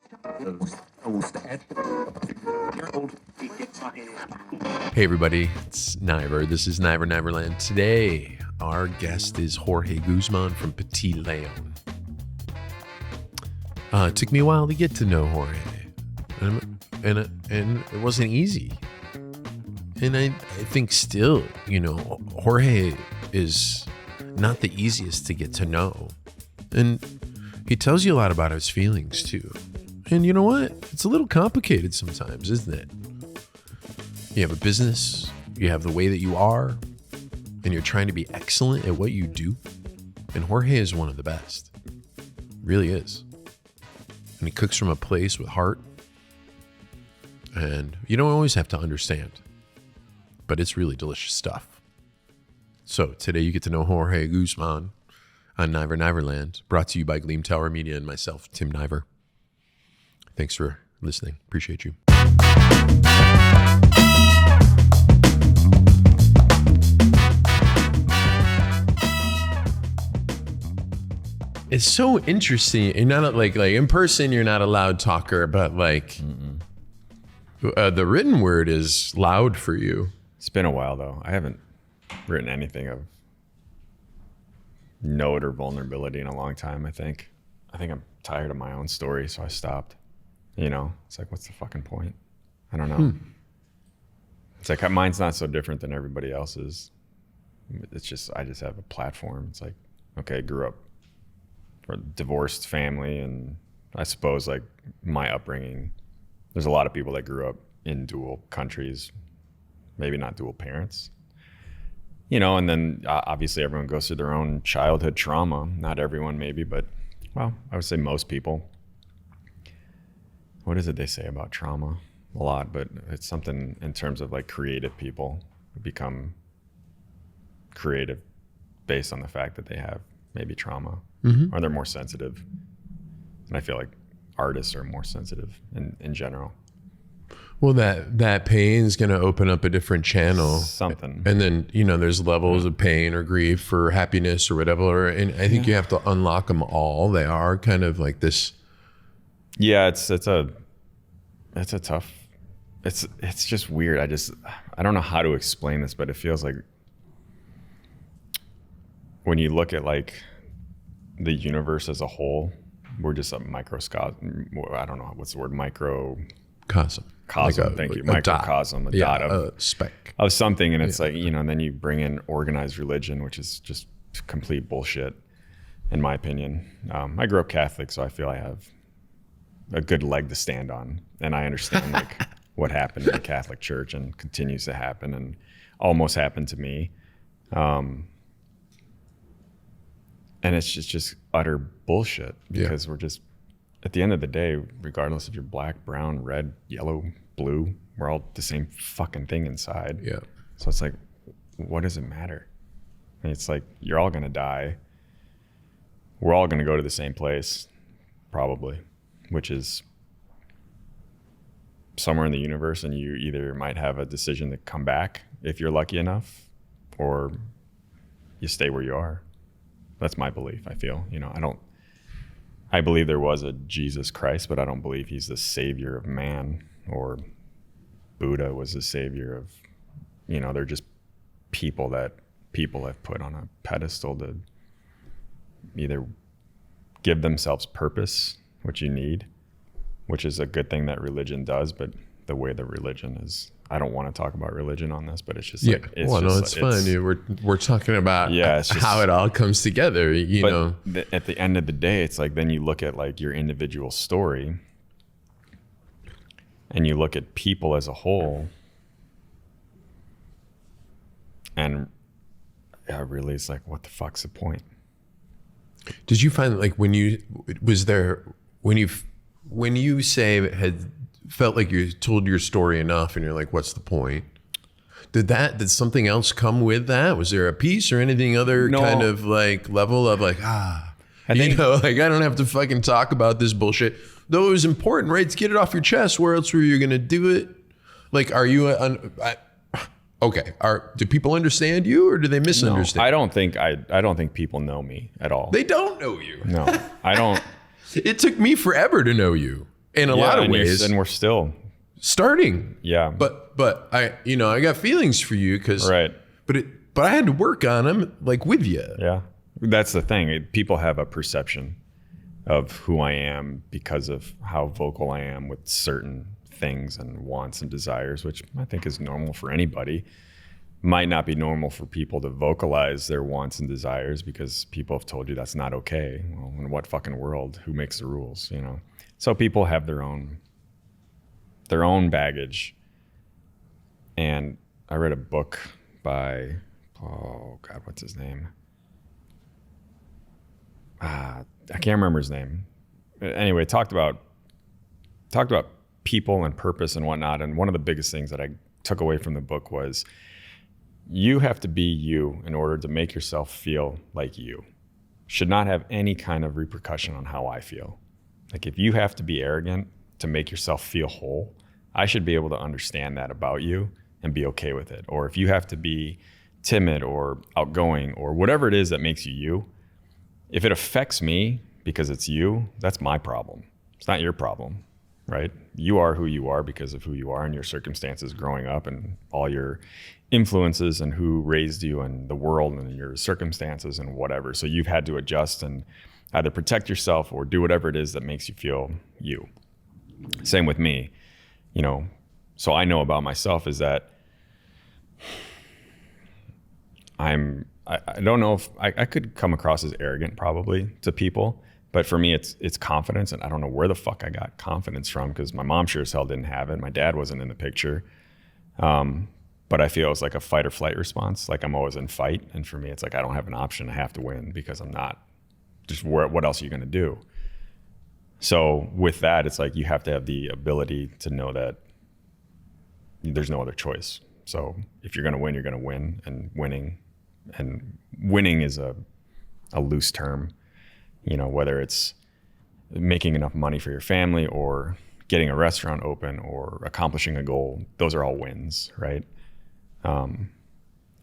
Hey everybody, it's Niver. This is Niver Neverland. Today, our guest is Jorge Guzmán from Petite León. It took me a while to get to know Jorge, and it wasn't easy. And I think still, Jorge is not the easiest to get to know. And he tells you a lot about his feelings too. And you know what? It's a little complicated sometimes, isn't it? You have a business, you have the way that you are, and you're trying to be excellent at what you do. And Jorge is one of the best. Really is. And he cooks from a place with heart. And you don't always have to understand, but it's really delicious stuff. So today you get to know Jorge Guzmán on Niver Niverland, brought to you by Gleam Tower Media and myself, Tim Niver. Thanks for listening. Appreciate you. It's so interesting. You're not like in person, you're not a loud talker, but the written word is loud for you. It's been a while though. I haven't written anything of note or vulnerability in a long time. I think I'm tired of my own story, so I stopped. It's like, what's the fucking point? I don't know. It's like mine's not so different than everybody else's. It's just I just have a platform. It's like, okay, grew up for a divorced family, and I suppose like my upbringing, there's a lot of people that grew up in dual countries, maybe not dual parents, and then obviously everyone goes through their own childhood trauma. Not everyone maybe, but well, I would say most people. What is it they say about trauma? A lot, but it's something in terms of like creative people who become creative based on the fact that they have maybe trauma, or they're more sensitive. And I feel like artists are more sensitive in general. Well, that pain is going to open up a different channel. Something. And then, there's levels of pain or grief or happiness or whatever. And I think you have to unlock them all. They are kind of like this. Yeah, it's a tough, it's just weird. I don't know how to explain this, but it feels like when you look at like the universe as a whole, we're just a microcosm. I don't know what's the word, Cosm. Thank you. Microcosm, a dot of a speck of something. And it's like, and then you bring in organized religion, which is just complete bullshit, in my opinion. I grew up Catholic, so I feel I have a good leg to stand on. And I understand like what happened in the Catholic Church and continues to happen and almost happened to me. And it's just utter bullshit because we're just, at the end of the day, regardless if you're black, brown, red, yellow, blue, we're all the same fucking thing inside. Yeah. So it's like, what does it matter? And it's like, you're all going to die. We're all going to go to the same place, probably, which is somewhere in the universe. And you either might have a decision to come back if you're lucky enough, or you stay where you are. That's my belief. I feel, I believe there was a Jesus Christ, but I don't believe he's the savior of man, or Buddha was the savior of, they're just people that people have put on a pedestal to either give themselves purpose, which you need, which is a good thing that religion does, but the way the religion is, I don't want to talk about religion on this, but it's just like, it's fine. We're talking about how it all comes together, at the end of the day, it's like, then you look at like your individual story and you look at people as a whole, and really it's like, what the fuck's the point? Did you find like when you say had felt like you told your story enough and you're like, what's the point? Did something else come with that? Was there a piece or anything other kind of like level of like, I don't have to fucking talk about this bullshit. Though it was important, right? To get it off your chest. Where else were you going to do it? Like, are you, do people understand you or do they misunderstand? No, I don't think people know me at all. They don't know you. No, I don't. It took me forever to know you. in a lot of ways. And we're still starting. Yeah. But I got feelings for you because, right. But I had to work on them like with you. Yeah. That's the thing. People have a perception of who I am because of how vocal I am with certain things and wants and desires, which I think is normal for anybody. Might not be normal for people to vocalize their wants and desires because people have told you that's not okay. Well, in what fucking world? Who makes the rules? So people have their own baggage. And I read a book by, oh God, what's his name? I can't remember his name. Anyway, talked about people and purpose and whatnot. And one of the biggest things that I took away from the book was you have to be you in order to make yourself feel like you. Should not have any kind of repercussion on how I feel. Like if you have to be arrogant to make yourself feel whole, I should be able to understand that about you and be okay with it. Or if you have to be timid or outgoing or whatever it is that makes you you, if it affects me because it's you, that's my problem. It's not your problem, right? You are who you are because of who you are and your circumstances growing up and all your influences and who raised you and the world and your circumstances and whatever. So you've had to adjust and either protect yourself or do whatever it is that makes you feel you. Same with me, So I know about myself is that I don't know if I could come across as arrogant probably to people, but for me it's confidence, and I don't know where the fuck I got confidence from because my mom sure as hell didn't have it. My dad wasn't in the picture. But I feel it's like a fight or flight response. Like I'm always in fight. And for me, it's like, I don't have an option. I have to win because I'm not just what else are you going to do? So with that, it's like, you have to have the ability to know that there's no other choice. So if you're going to win, you're going to win, and winning is a loose term, whether it's making enough money for your family or getting a restaurant open or accomplishing a goal. Those are all wins, right?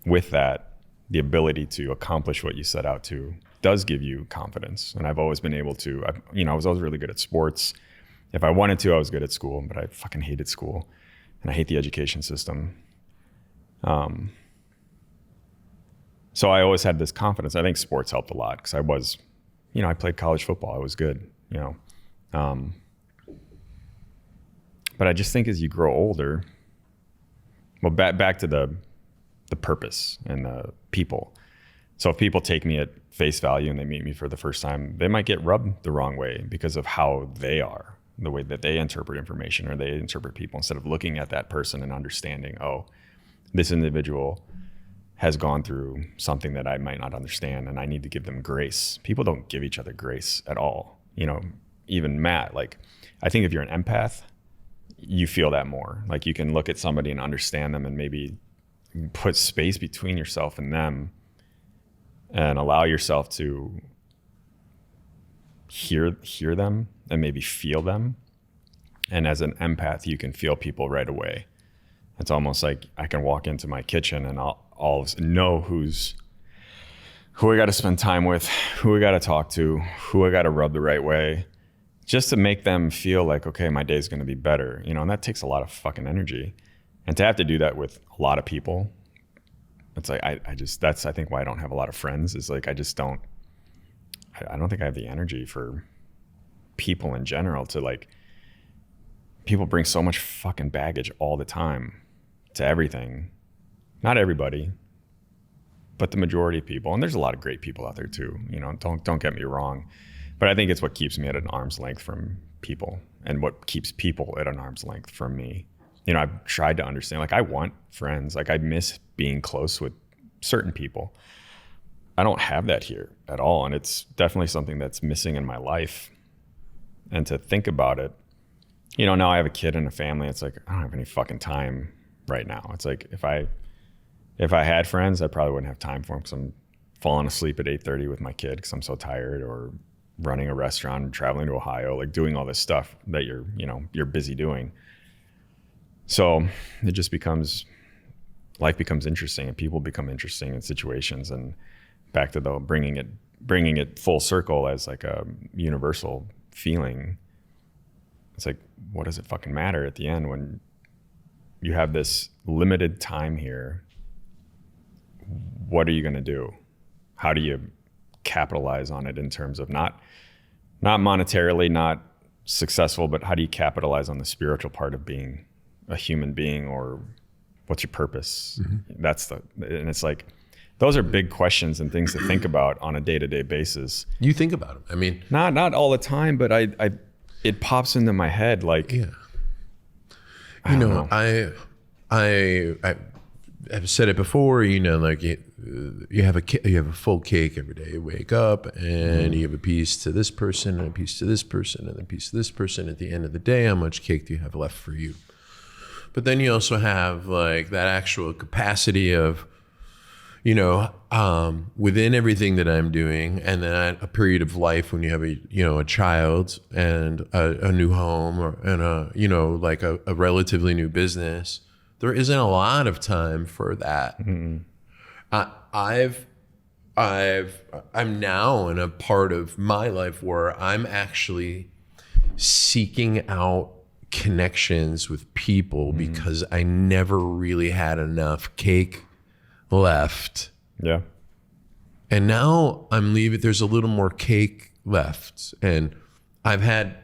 With that, the ability to accomplish what you set out to does give you confidence. And I've always been able to, I was always really good at sports. If I wanted to, I was good at school, but I fucking hated school and I hate the education system. So I always had this confidence. I think sports helped a lot because I was, I played college football. I was good, but I just think as you grow older, well, back to the purpose and the people. So if people take me at face value and they meet me for the first time, they might get rubbed the wrong way because of how they are, the way that they interpret information or they interpret people, instead of looking at that person and understanding, oh, this individual has gone through something that I might not understand and I need to give them grace. People don't give each other grace at all. Even Matt, like, I think if you're an empath, you feel that more. Like you can look at somebody and understand them and maybe put space between yourself and them and allow yourself to hear them and maybe feel them. And as an empath, you can feel people right away. It's almost like I can walk into my kitchen and I'll know who I got to spend time with, who I got to talk to, who I got to rub the right way, just to make them feel like, okay, my day's going to be better, and that takes a lot of fucking energy. And to have to do that with a lot of people, it's like, that's, I think why I don't have a lot of friends is like, I don't think I have the energy for people in general to like, people bring so much fucking baggage all the time to everything. Not everybody, but the majority of people. And there's a lot of great people out there too, don't get me wrong. But I think it's what keeps me at an arm's length from people and what keeps people at an arm's length from me. I've tried to understand, like I want friends, like I miss being close with certain people. I don't have that here at all. And it's definitely something that's missing in my life. And to think about it, now I have a kid and a family. It's like, I don't have any fucking time right now. It's like, if I had friends, I probably wouldn't have time for them because I'm falling asleep at 8:30 with my kid because I'm so tired, or running a restaurant and traveling to Ohio, like doing all this stuff that you're busy doing. So it just life becomes interesting and people become interesting in situations. And back to the bringing it full circle as like a universal feeling. It's like, what does it fucking matter at the end when you have this limited time here? What are you going to do? How do you capitalize on it in terms of not monetarily, not successful, but how do you capitalize on the spiritual part of being a human being, or what's your purpose? And it's like, those are big questions and things to think about on a day-to-day basis. You think about them. I mean, not all the time, but it pops into my head. Like, yeah. I've said it before, like you have a full cake every day. You wake up and you give a piece to this person and a piece to this person and a piece to this person. At the end of the day, how much cake do you have left for you? But then you also have like that actual capacity of, within everything that I'm doing, and then a period of life when you have a child and a new home and a relatively new business, there isn't a lot of time for that. Mm-hmm. I'm now in a part of my life where I'm actually seeking out connections with people because I never really had enough cake left. Yeah. And now I'm leaving, there's a little more cake left, and I've had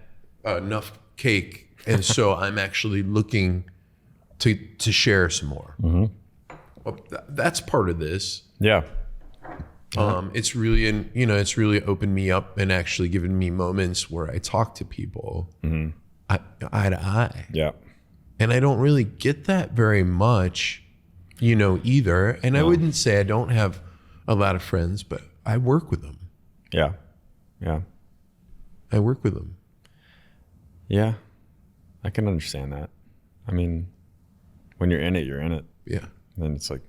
enough cake. And so I'm actually looking to share some more. Mm-hmm. Well, that's part of this. Yeah. It's really, it's really opened me up and actually given me moments where I talk to people eye to eye. Yeah. And I don't really get that very much, either. And I wouldn't say I don't have a lot of friends, but I work with them. Yeah. Yeah. I work with them. Yeah. I can understand that. I mean, when you're in it, you're in it. Yeah. And it's like,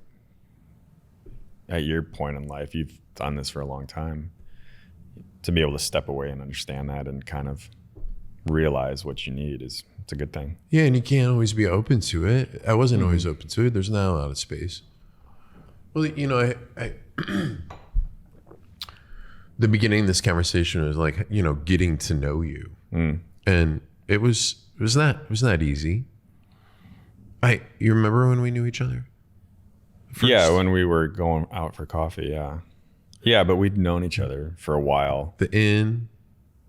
at your point in life, you've done this for a long time, to be able to step away and understand that and kind of realize what you need it's a good thing. Yeah, and you can't always be open to it. I wasn't always open to it. There's not a lot of space. Well, I the beginning of this conversation was like, getting to know you. And it was not easy. You remember when we knew each other? First? Yeah, when we were going out for coffee, yeah. Yeah, but we'd known each other for a while. The inn.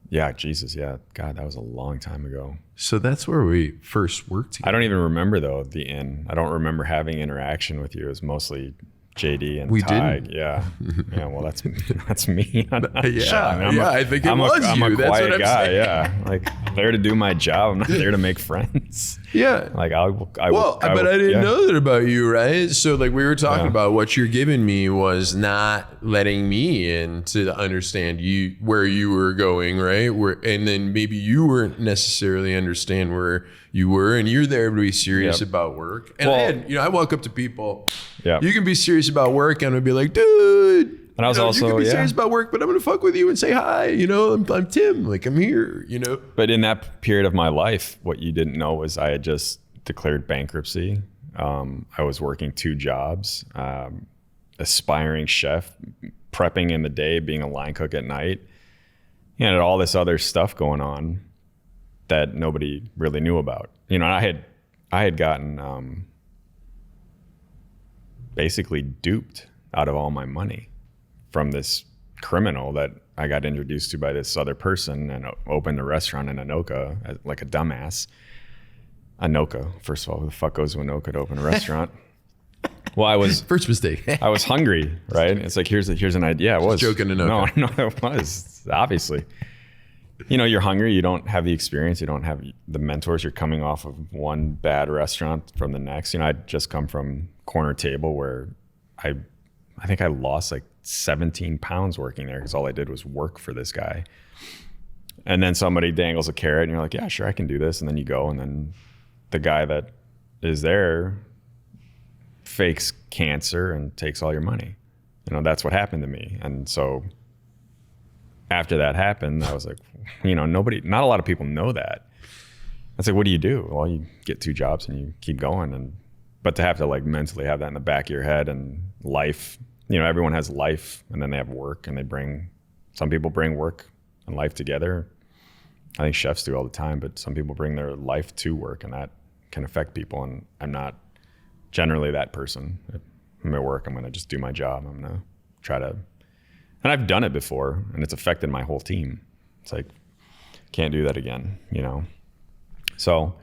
Yeah, Jesus, yeah. God, that was a long time ago. So that's where we first worked together. I don't even remember, though, the inn. I don't remember having interaction with you. It was mostly JD and we Ty. Didn't. Yeah. Yeah, well, that's me. I think I'm a quiet guy, yeah. Like, I'm there to do my job. I'm not there to make friends. Yeah. Like, but I didn't know that about you, right? So, like, we were talking about what you're giving me was not letting me in to understand you, where you were going, right? And then maybe you weren't necessarily understand where you were, and you're there to be serious about work. And I walk up to people. Yeah. You can be serious about work, and I'd be like, dude. And I was also, you can be serious about work, but I'm going to fuck with you and say hi. I'm Tim. Like, I'm here, But in that period of my life, what you didn't know was I had just declared bankruptcy. I was working 2 jobs, aspiring chef, prepping in the day, being a line cook at night, and all this other stuff going on that nobody really knew about. I had gotten basically duped out of all my money from this criminal that I got introduced to by this other person, and opened a restaurant in Anoka like a dumbass. Anoka, first of all, who the fuck goes to Anoka to open a restaurant? Well, I was first mistake. I was hungry, right? It's like, here's an idea. I was joking, Anoka. No, it was obviously. You're hungry. You don't have the experience. You don't have the mentors. You're coming off of one bad restaurant from the next. I'd just come from corner table where I think I lost like 17 pounds working there because all I did was work for this guy. And then somebody dangles a carrot and you're like, yeah, sure, I can do this. And then you go, and then the guy that is there fakes cancer and takes all your money. That's what happened to me. And so after that happened, I was like, not a lot of people know that. I was like, what do you do? Well, you get 2 jobs and you keep going. But to have to like mentally have that in the back of your head, and life, everyone has life, and then they have work, and some people bring work and life together. I think chefs do all the time, but some people bring their life to work, and that can affect people. And I'm not generally that person. If I'm at work, I'm going to just do my job. I'm going to try to, and I've done it before, and it's affected my whole team. It's like, can't do that again, you know? So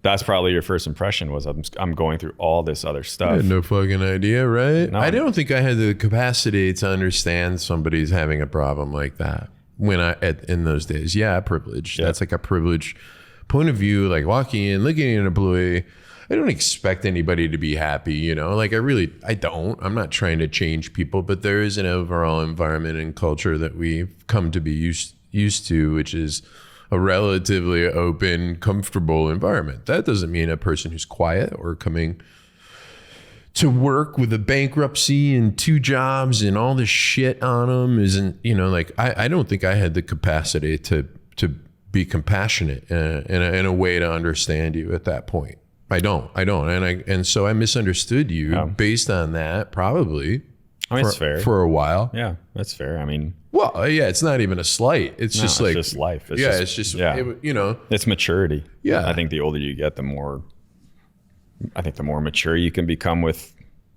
that's probably your first impression was I'm going through all this other stuff. I had no fucking idea, right? No. I don't think I had the capacity to understand somebody's having a problem like that in those days. Yeah, privilege. Yeah. That's like a privileged point of view, like walking in, looking at an employee. I don't expect anybody to be happy, you know, like I don't. I'm not trying to change people, but there is an overall environment and culture that we've come to be used to, which is a relatively open, comfortable environment. That doesn't mean a person who's quiet or coming to work with a bankruptcy and 2 jobs and all this shit on them isn't, you know, like I don't think I had the capacity to be compassionate in a way to understand you at that point. I don't. And so I misunderstood you based on that, probably. I mean, it's fair. For a while. Yeah, that's fair. I mean, well, yeah, it's not even a slight. It's just like, it's just life. You know, it's maturity. Yeah. I think the older you get, the more mature you can become with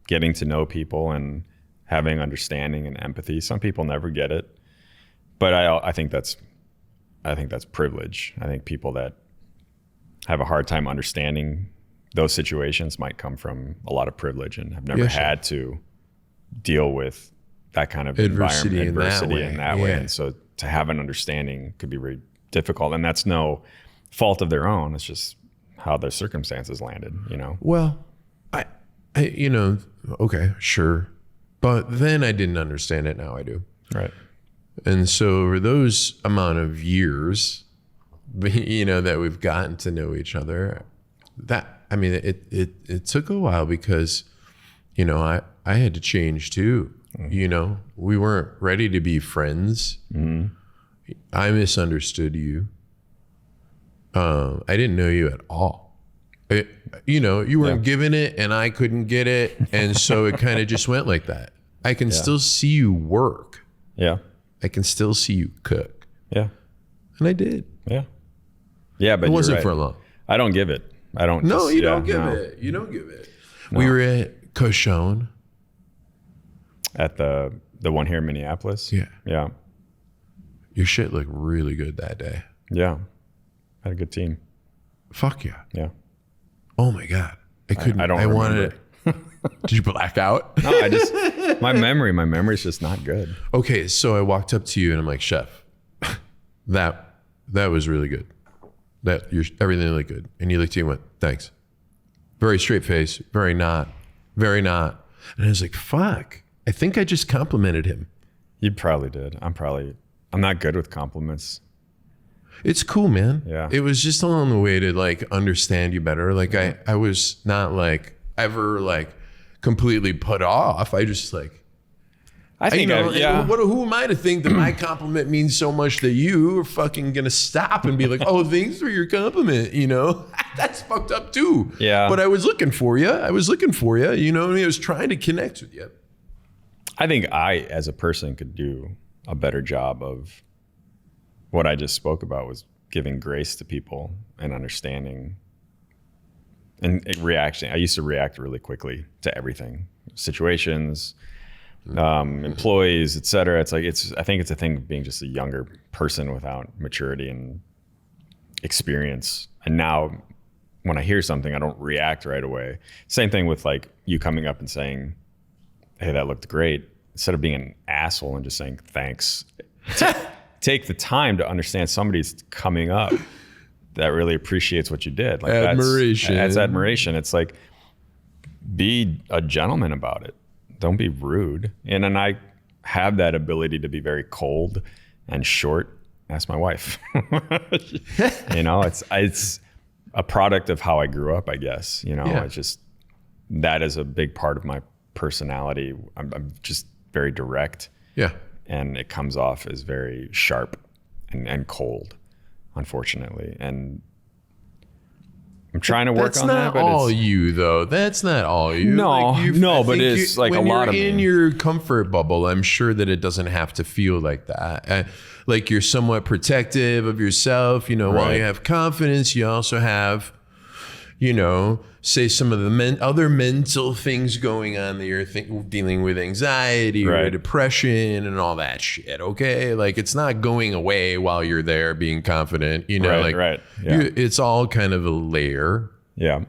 getting to know people and having understanding and empathy. Some people never get it, but I think that's privilege. I think people that have a hard time understanding those situations might come from a lot adversity and have never had to deal with that kind of adversity in that way. And so to have an understanding could be very difficult, and that's no fault of their own. It's just how their circumstances landed, you know? Well, I you know, okay, sure. But then I didn't understand it. Now I do. Right. And so over those amount of years, you know, that we've gotten to know each other, it took a while because, you know, I had to change too. You know, we weren't ready to be friends. Mm-hmm. I misunderstood you. I didn't know you at all. You know, you weren't giving it and I couldn't get it. And so it kind of just went like that. I can still see you work. Yeah. I can still see you cook. Yeah. And I did. Yeah. Yeah, but it wasn't right. for long. I don't give it. I don't. No, you don't give it. You don't give it. No. We were at Cochon. At the one here in Minneapolis? Yeah. Yeah. Your shit looked really good that day. Yeah. Had a good team. Fuck yeah. Yeah. Oh my God. I couldn't. I wanted it. Did you black out? No, my memory's just not good. Okay, so I walked up to you and I'm like, Chef, that was really good. Everything looked good. And you looked at me and went, thanks. Very straight face, very not. And I was like, fuck. I think I just complimented him. You probably did. I'm not good with compliments. It's cool, man. Yeah. It was just along the way to like understand you better. Like I was not like ever like completely put off. I just like, who am I to think that my compliment means so much that you are fucking gonna stop and be like, oh, thanks for your compliment, you know? That's fucked up too. Yeah. But I was looking for you. You know what I mean? I was trying to connect with you. I think I, as a person, could do a better job of what I just spoke about, was giving grace to people and understanding and reaction. I used to react really quickly to everything, situations, employees, et cetera. It's like, I think it's a thing of being just a younger person without maturity and experience. And now when I hear something, I don't react right away. Same thing with like you coming up and saying, hey, that looked great. Instead of being an asshole and just saying thanks, take the time to understand somebody's coming up that really appreciates what you did. Like admiration. That's admiration. It's like, be a gentleman about it. Don't be rude. And then I have that ability to be very cold and short. Ask my wife. You know, it's a product of how I grew up, I guess. You know, It's just, that is a big part of my personality. I'm just very direct. Yeah. And it comes off as very sharp and cold, unfortunately. And I'm trying to work That's on not that. But all you, though. That's not all you. No, no, but it's like a lot of me. When you're in your comfort bubble, I'm sure that it doesn't have to feel like that. Like you're somewhat protective of yourself. You know, while Right. you have confidence, you also have, you know, say some of the other mental things going on that you're dealing with anxiety or Right. depression and all that shit. Okay. Like it's not going away while you're there being confident, you know, Right, like right. Yeah. it's all kind of a layer. Yeah.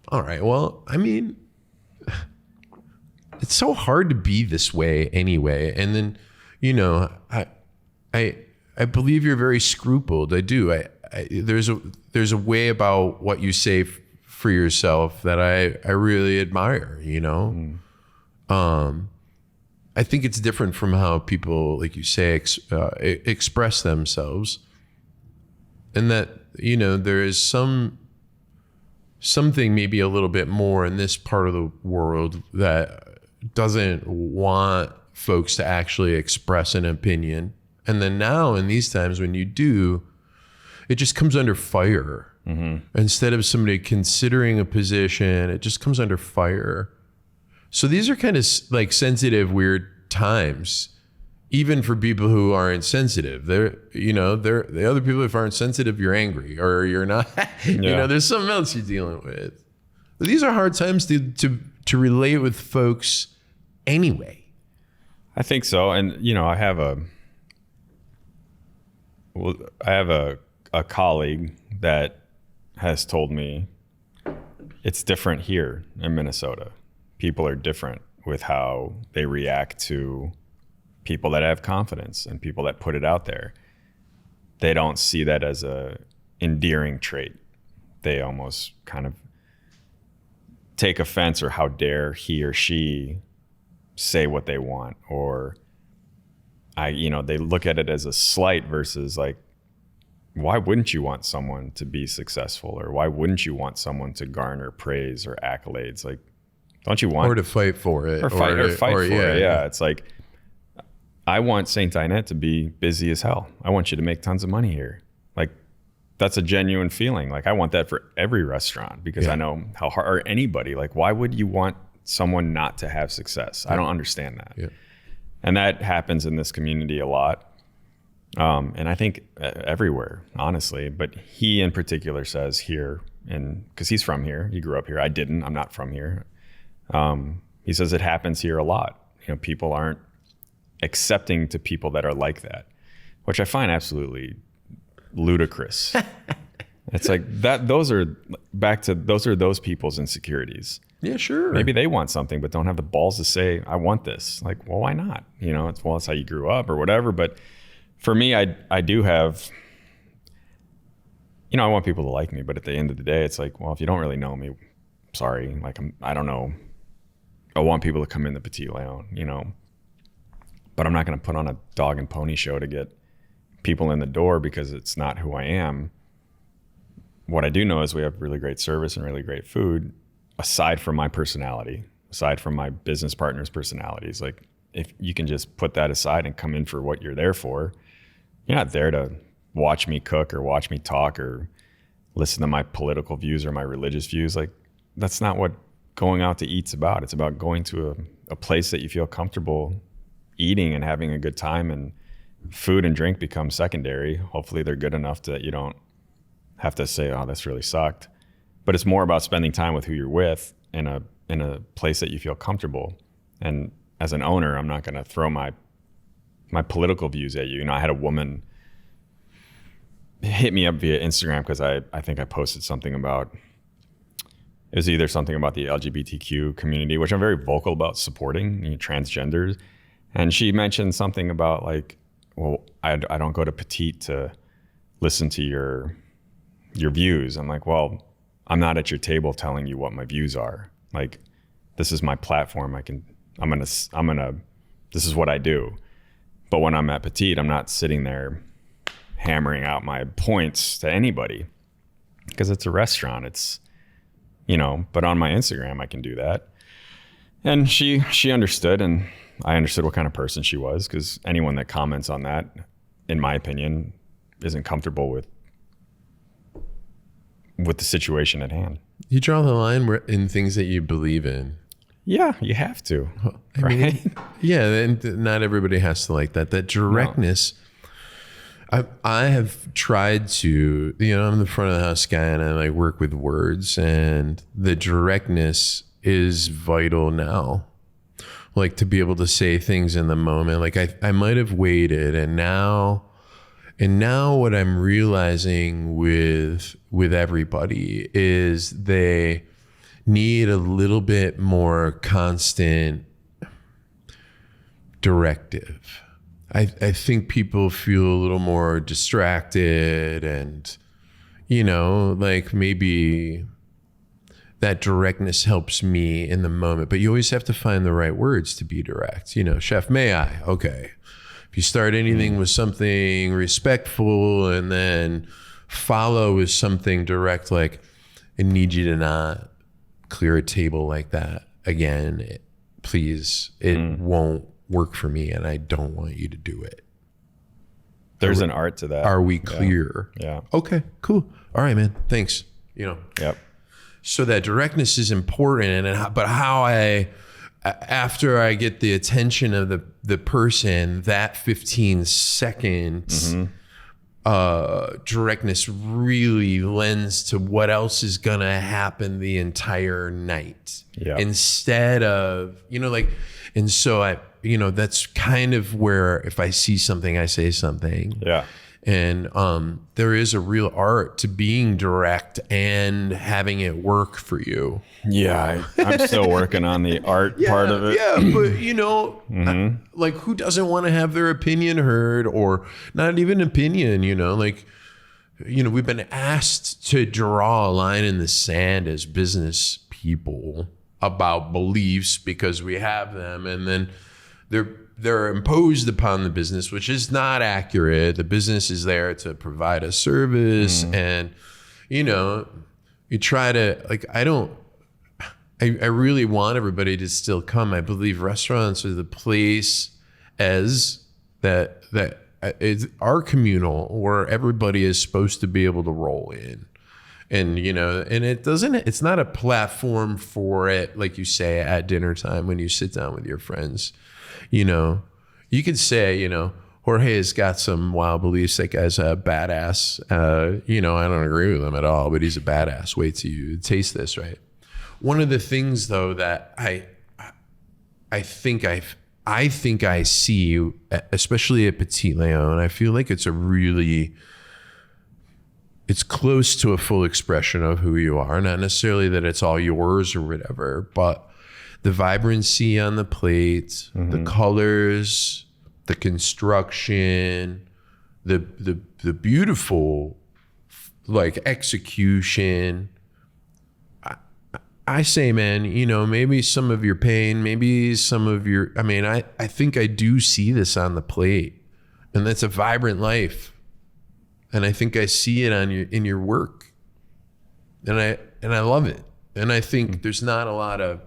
All right. Well, I mean, it's so hard to be this way anyway. And then, you know, I believe you're very scrupled. I do. There's a way about what you say for yourself that I really admire, you know? I think it's different from how people, like you say, express themselves. And that, you know, there is something maybe a little bit more in this part of the world that doesn't want folks to actually express an opinion. And then now in these times when you do, it just comes under fire. Instead of somebody considering a position, it just comes under fire. So these are kind of like sensitive, weird times, even for people who aren't sensitive. The other people, if aren't sensitive, you're angry or you're not, you know, there's something else you're dealing with. But these are hard times to relate with folks anyway. I think so. And, you know, I have a colleague that has told me it's different here in Minnesota. People are different with how they react to people that have confidence and people that put it out there. They don't see that as a endearing trait. They almost kind of take offense, or how dare he or she say what they want, or they look at it as a slight versus like, why wouldn't you want someone to be successful, or why wouldn't you want someone to garner praise or accolades? Like, don't you want, or to fight for it, or fight for it? Yeah, it's like, I want St. Dinette to be busy as hell. I want you to make tons of money here. Like, that's a genuine feeling. Like, I want that for every restaurant, because I know how hard, or anybody. Like, why would you want someone not to have success? I don't understand that. Yeah. And that happens in this community a lot. And I think everywhere, honestly, but he in particular says here, and because he's from here, he grew up here. I didn't, I'm not from here. He says it happens here a lot. You know, people aren't accepting to people that are like that, which I find absolutely ludicrous. It's like that, those are those people's insecurities. Yeah, sure. Maybe they want something, but don't have the balls to say, I want this. Like, well, why not? You know, it's how you grew up or whatever. But for me, I do have, you know, I want people to like me, but at the end of the day, it's like, well, if you don't really know me, sorry. Like, I don't know. I want people to come in the Petite León, you know, but I'm not going to put on a dog and pony show to get people in the door, because it's not who I am. What I do know is we have really great service and really great food, aside from my personality, aside from my business partners' personalities. Like, if you can just put that aside and come in for what you're there for, you're not there to watch me cook or watch me talk or listen to my political views or my religious views. Like, that's not what going out to eat's about. It's about going to a place that you feel comfortable eating and having a good time, and food and drink become secondary. Hopefully they're good enough that you don't have to say, oh, this really sucked. But it's more about spending time with who you're with in a place that you feel comfortable. And as an owner, I'm not going to throw my political views at you. You know, I had a woman hit me up via Instagram because I think I posted something about, it was either something about the LGBTQ community, which I'm very vocal about supporting, you know, transgenders. And she mentioned something about like, well, I don't go to Petite to listen to your views. I'm like, well, I'm not at your table telling you what my views are. Like, this is my platform. This is what I do. But when I'm at Petite, I'm not sitting there hammering out my points to anybody, because it's a restaurant. It's, you know, but on my Instagram, I can do that. And she understood, and I understood what kind of person she was, because anyone that comments on that, in my opinion, isn't comfortable with with the situation at hand. You draw the line in things that you believe in. Yeah, you have to. I mean, yeah, and not everybody has to like that. That directness. No. I have tried to, I'm the front of the house guy and I like work with words, and the directness is vital now. Like to be able to say things in the moment. Like I might have waited, and now what I'm realizing with everybody is they need a little bit more constant directive. I think people feel a little more distracted, and like maybe that directness helps me in the moment, but you always have to find the right words to be direct. Chef, may I? Okay. If you start anything with something respectful and then follow with something direct, like I need you to not clear a table like that again, please. It won't work for me, and I don't want you to do it. There's an art to that. Are we clear? Yeah. Okay, cool. All right, man. Thanks. Yep. So that directness is important, but how after I get the attention of the person, that 15 seconds directness really lends to what else is gonna happen the entire night. Yeah. Instead of, and so that's kind of where if I see something, I say something. Yeah. And there is a real art to being direct and having it work for you. Yeah, I'm still working on the art part of it. Yeah, but like who doesn't want to have their opinion heard, or not even opinion, we've been asked to draw a line in the sand as business people about beliefs because we have them, and then they're imposed upon the business, which is not accurate. The business is there to provide a service, and you try to I really want everybody to still come. I believe restaurants are the place as that is our communal, where everybody is supposed to be able to roll in. And, and it's not a platform for it, like you say at dinner time when you sit down with your friends. You could say, Jorge has got some wild beliefs. That guy's a badass. I don't agree with him at all, but he's a badass. Wait till you taste this, right? One of the things, though, that I think I see, especially at Petite León, I feel like it's close to a full expression of who you are. Not necessarily that it's all yours or whatever, but the vibrancy on the plate, the colors, the construction, the beautiful execution. I say, man, maybe some of your pain, maybe some of your, I think I do see this on the plate, and that's a vibrant life. And I think I see it in your work, and I love it. And I think there's not a lot of,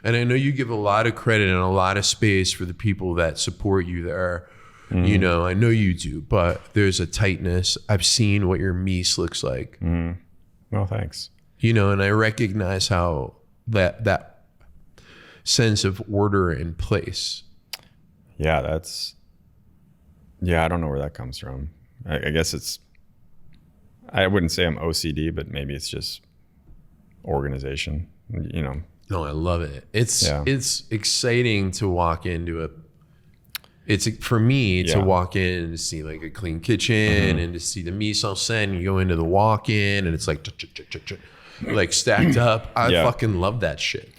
and I know you give a lot of credit and a lot of space for the people that support you there. I know you do, but there's a tightness. I've seen what your mise looks like. Well, thanks. And I recognize how that sense of order in place. Yeah, I don't know where that comes from. I guess I wouldn't say I'm OCD, but maybe it's just organization, No, I love it. It's exciting to walk into for me to walk in and see like a clean kitchen and to see the mise en scène. You go into the walk-in and it's like stacked up. I fucking love that shit.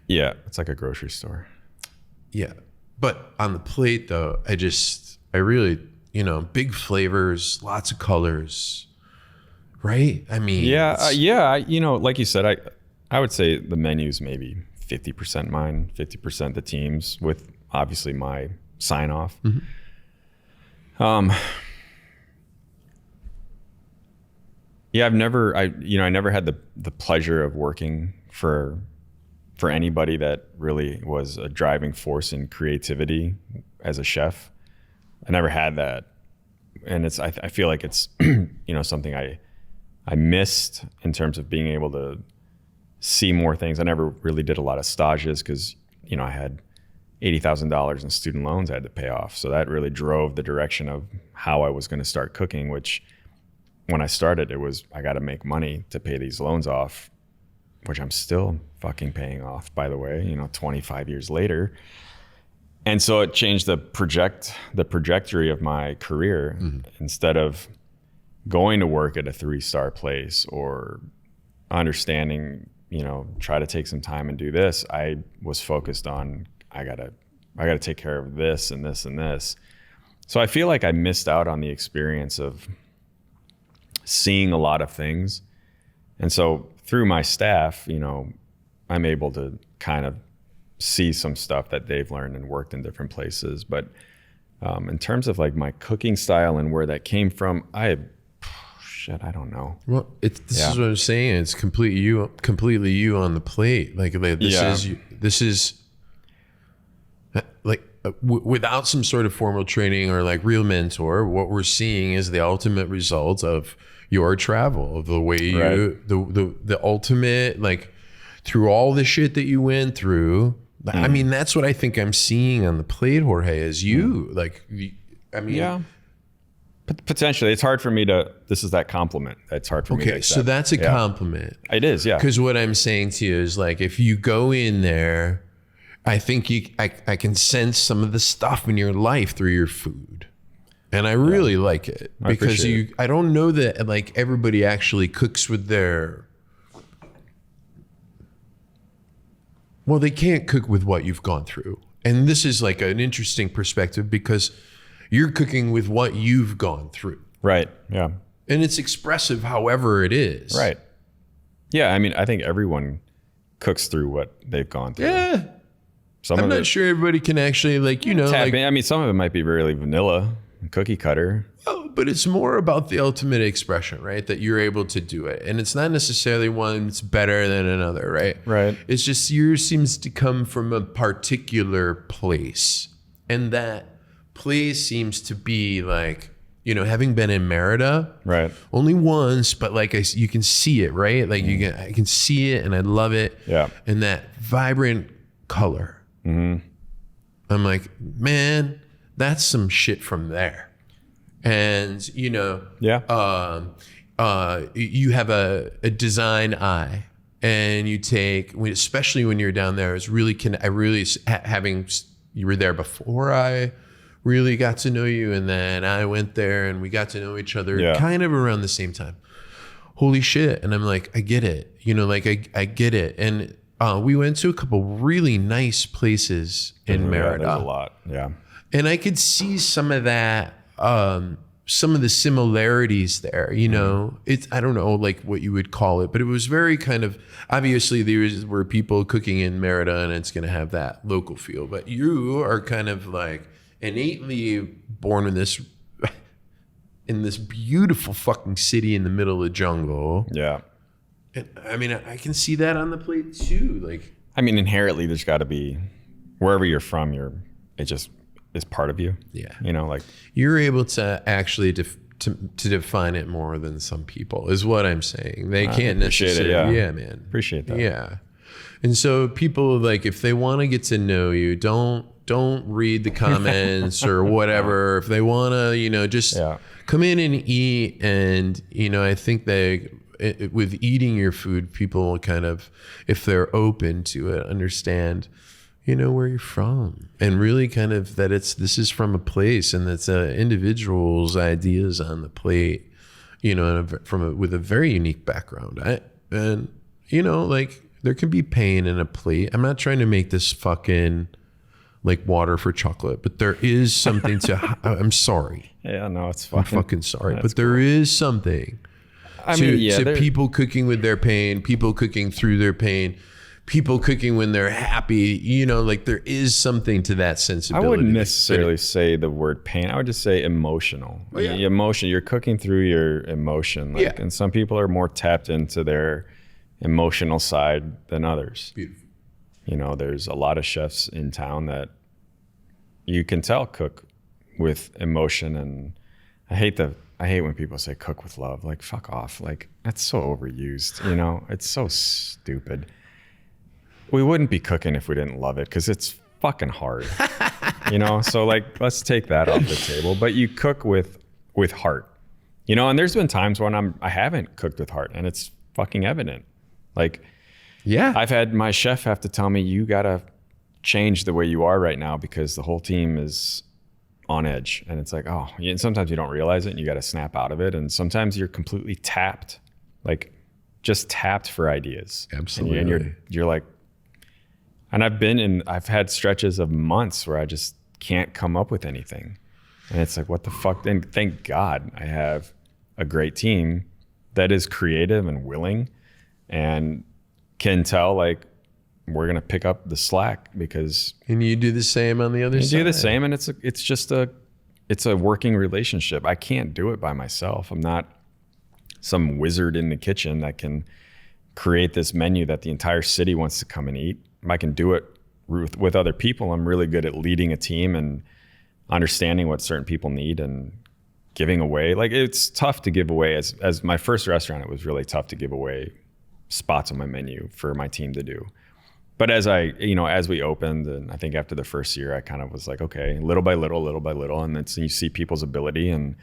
Yeah, it's like a grocery store. Yeah, but on the plate though, I really, big flavors, lots of colors, right? like you said, I would say the menu's maybe 50% mine, 50% the team's, with obviously my sign off. I never had the pleasure of working for anybody that really was a driving force in creativity as a chef. I never had that. And I feel like it's, something I missed in terms of being able to see more things. I never really did a lot of stages because, you know, I had $80,000 in student loans I had to pay off. So that really drove the direction of how I was going to start cooking, which when I started, it was, I got to make money to pay these loans off, which I'm still fucking paying off, by the way, you know, 25 years later. And so it changed the trajectory of my career. Instead of going to work at a 3-star place or understanding, you know, try to take some time and do this, I was focused on, I gotta take care of this and this and this. So I feel like I missed out on the experience of seeing a lot of things. And so through my staff, you know, I'm able to kind of see some stuff that they've learned and worked in different places. But in terms of like my cooking style and where that came from, I don't know. Well, this is what I'm saying. It's completely you on the plate. Like this is like without some sort of formal training or like real mentor. What we're seeing is the ultimate result of your travel, of the way you, the ultimate, like through all the shit that you went through. I mean, that's what I think I'm seeing on the plate, Jorge, is you. Like, I mean, yeah. Potentially, it's hard for me to. This is that compliment. It's hard for me to accept. So that's a compliment. It is, yeah. Because what I'm saying to you is like, if you go in there, I think I can sense some of the stuff in your life through your food, and I really like it because I don't know that like everybody actually cooks with their. Well, they can't cook with what you've gone through, and this is like an interesting perspective because you're cooking with what you've gone through. Right. Yeah. And it's expressive however it is. Right. Yeah. I mean, I think everyone cooks through what they've gone through. Yeah. I'm not sure everybody can actually like, you know. Like, I mean, some of it might be really vanilla, cookie cutter. Oh, but it's more about the ultimate expression, right? That you're able to do it. And it's not necessarily one that's better than another, right? Right. It's just yours seems to come from a particular place. And that place seems to be like, you know, having been in Merida, right? Only once, but like you can see it, right? Like I can see it, and I love it. Yeah. And that vibrant color. Mm-hmm. I'm like, man, that's some shit from there. And you know, you have a design eye, and you take, especially when you're down there, it's really you were there before I really got to know you, and then I went there and we got to know each other kind of around the same time. Holy shit. And I'm like, I get it. You know, like I get it. And we went to a couple really nice places in Merida. There's a lot. Yeah. And I could see some of that, some of the similarities there, you know. I don't know like what you would call it, but it was very kind of, obviously there were people cooking in Merida and it's going to have that local feel, but you are kind of like innately born in this beautiful fucking city in the middle of the jungle. Yeah. And I mean, I can see that on the plate too. Like, I mean, inherently there's got to be, wherever you're from, it just is part of you. Yeah. You know, like you're able to actually to define it more than some people is what I'm saying. They can't necessarily. Yeah, man. Appreciate that. Yeah. And so people, like, if they want to get to know you, don't read the comments or whatever. If they want to, you know, just come in and eat. And, you know, I think with eating your food, people will kind of, if they're open to it, understand, you know, where you're from, and really kind of that this is from a place, and that's individual's ideas on the plate, you know, with a very unique background. And you know, like there can be pain in a plate. I'm not trying to make this fucking like water for chocolate, but there is something to. I'm sorry. Yeah, no, it's fine. I'm fucking sorry, but there is something. To people cooking with their pain, people cooking through their pain, people cooking when they're happy, you know, like there is something to that sensibility. I wouldn't necessarily say the word pain. I would just say emotional. Oh, yeah. Emotion, you're cooking through your emotion. Like, and some people are more tapped into their emotional side than others. Beautiful. You know, there's a lot of chefs in town that you can tell cook with emotion, and I hate the I hate when people say cook with love. Like, fuck off. Like, that's so overused, you know? It's so stupid. We wouldn't be cooking if we didn't love it, because it's fucking hard, you know? So like, let's take that off the table. But you cook with heart, you know? And there's been times when I haven't cooked with heart, and it's fucking evident. Like, Yeah. I've had my chef have to tell me, you gotta change the way you are right now because the whole team is on edge. And it's like, oh, and sometimes you don't realize it and you got to snap out of it. And sometimes you're completely tapped, like just tapped for ideas. Absolutely. And you're like, and I've had stretches of months where I just can't come up with anything. And it's like, what the fuck? And thank God I have a great team that is creative and willing and can tell, like, we're going to pick up the slack, because And you do the same on the other side. you do the same, and it's a working relationship. I can't do it by myself. I'm not some wizard in the kitchen that can create this menu that the entire city wants to come and eat. I can do it with other people. I'm really good at leading a team and understanding what certain people need and giving away. Like, it's tough to give away. As my first restaurant, it was really tough to give away spots on my menu for my team to do. But as we opened, and I think after the first year, I kind of was like, okay, little by little. And then you see people's ability. And,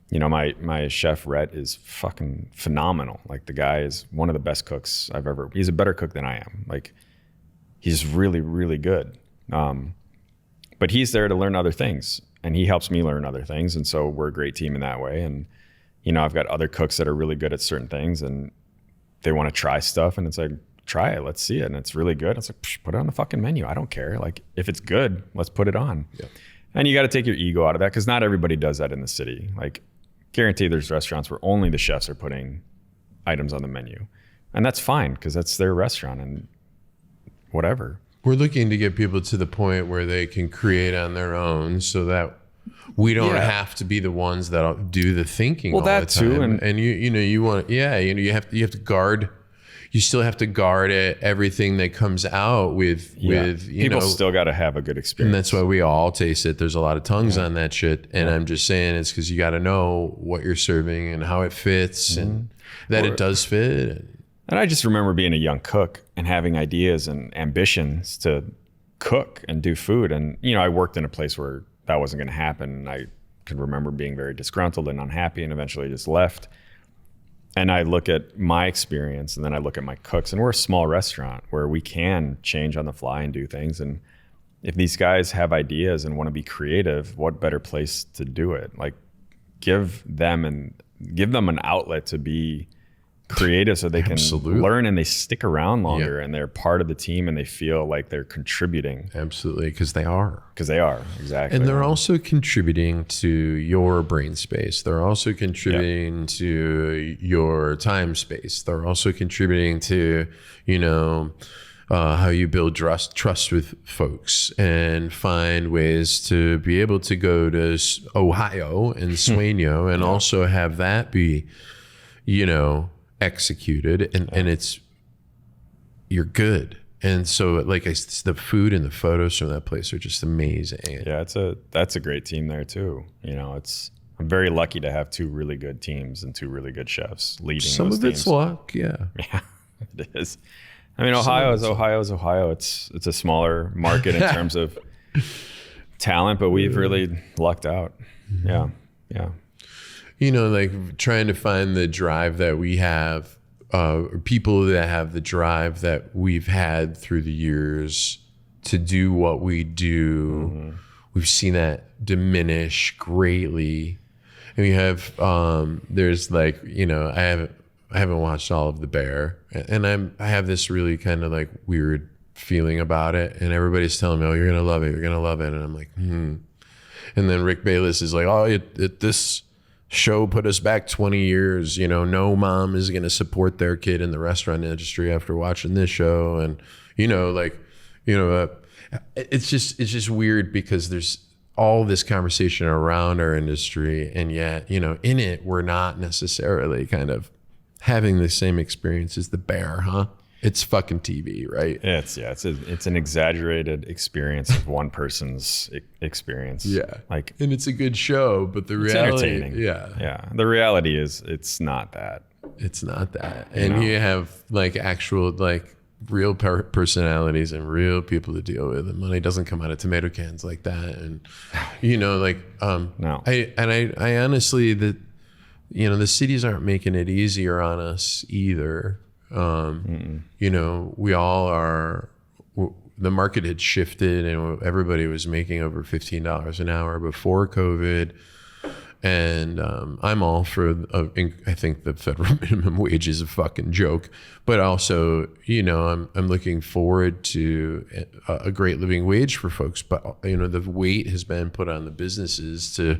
you know, my chef, Rhett, is fucking phenomenal. Like, the guy is one of the best cooks he's a better cook than I am. Like, he's really, really good. But he's there to learn other things, and he helps me learn other things. And so we're a great team in that way. And, you know, I've got other cooks that are really good at certain things, and they want to try stuff, and it's like, try it, let's see it. And it's really good. It's like, put it on the fucking menu. I don't care. Like, if it's good, let's put it on. Yeah. And you got to take your ego out of that, because not everybody does that in the city. Like, guarantee there's restaurants where only the chefs are putting items on the menu, and that's fine, because that's their restaurant and whatever. We're looking to get people to the point where they can create on their own, so that we don't have to be the ones that do the thinking all the time. Too, and you want, you have to guard. You still have to guard it, everything that comes out with people still got to have a good experience. And that's why we all taste it. There's a lot of tongues on that shit. And I'm just saying, it's because you got to know what you're serving and how it fits, and that it does fit. And I just remember being a young cook and having ideas and ambitions to cook and do food. And, you know, I worked in a place where that wasn't going to happen. And I can remember being very disgruntled and unhappy, and eventually just left. And I look at my experience, and then I look at my cooks, and we're a small restaurant where we can change on the fly and do things. And if these guys have ideas and want to be creative, what better place to do it? Like, give them an outlet to be creative, so they can learn and they stick around longer, and they're part of the team, and they feel like they're contributing. Absolutely, because they are. Exactly. And they're also contributing to your brain space. They're also contributing to your time space. They're also contributing to, you know, how you build trust with folks and find ways to be able to go to Ohio and Sueño and also have that be, you know, executed, and you're good. And so, like, the food and the photos from that place are just amazing. Yeah, that's a great team there too. You know, I'm very lucky to have two really good teams and two really good chefs leading. Some those of teams. it's luck, yeah, it is. I mean, Ohio is Ohio. It's a smaller market in terms of talent, but we've really lucked out. Yeah. You know, like, trying to find the drive that we have, or people that have the drive that we've had through the years to do what we do. Mm-hmm. We've seen that diminish greatly. And we have, there's, like, you know, I haven't watched all of The Bear, and I have this really kind of like weird feeling about it. And everybody's telling me, oh, you're going to love it. And I'm like, And then Rick Bayless is like, oh, this show put us back 20 years. You know, no mom is going to support their kid in the restaurant industry after watching this show. And, you know, like, you know, it's just weird, because there's all this conversation around our industry, and yet, you know, in it, we're not necessarily kind of having the same experience as The Bear, huh? It's fucking TV, right? It's an exaggerated experience of one person's experience. Yeah. Like, and it's a good show, but the it's reality, entertaining. Yeah. The reality is it's not that. It's not that. And you have like actual, like real personalities and real people to deal with, and money doesn't come out of tomato cans like that. And, you know, like, No. I honestly, the cities aren't making it easier on us either. You know, we all are, the market had shifted and everybody was making over $15 an hour before COVID. And I'm all for, I think the federal minimum wage is a fucking joke, but also, you know, I'm looking forward to a great living wage for folks. But, you know, the weight has been put on the businesses to,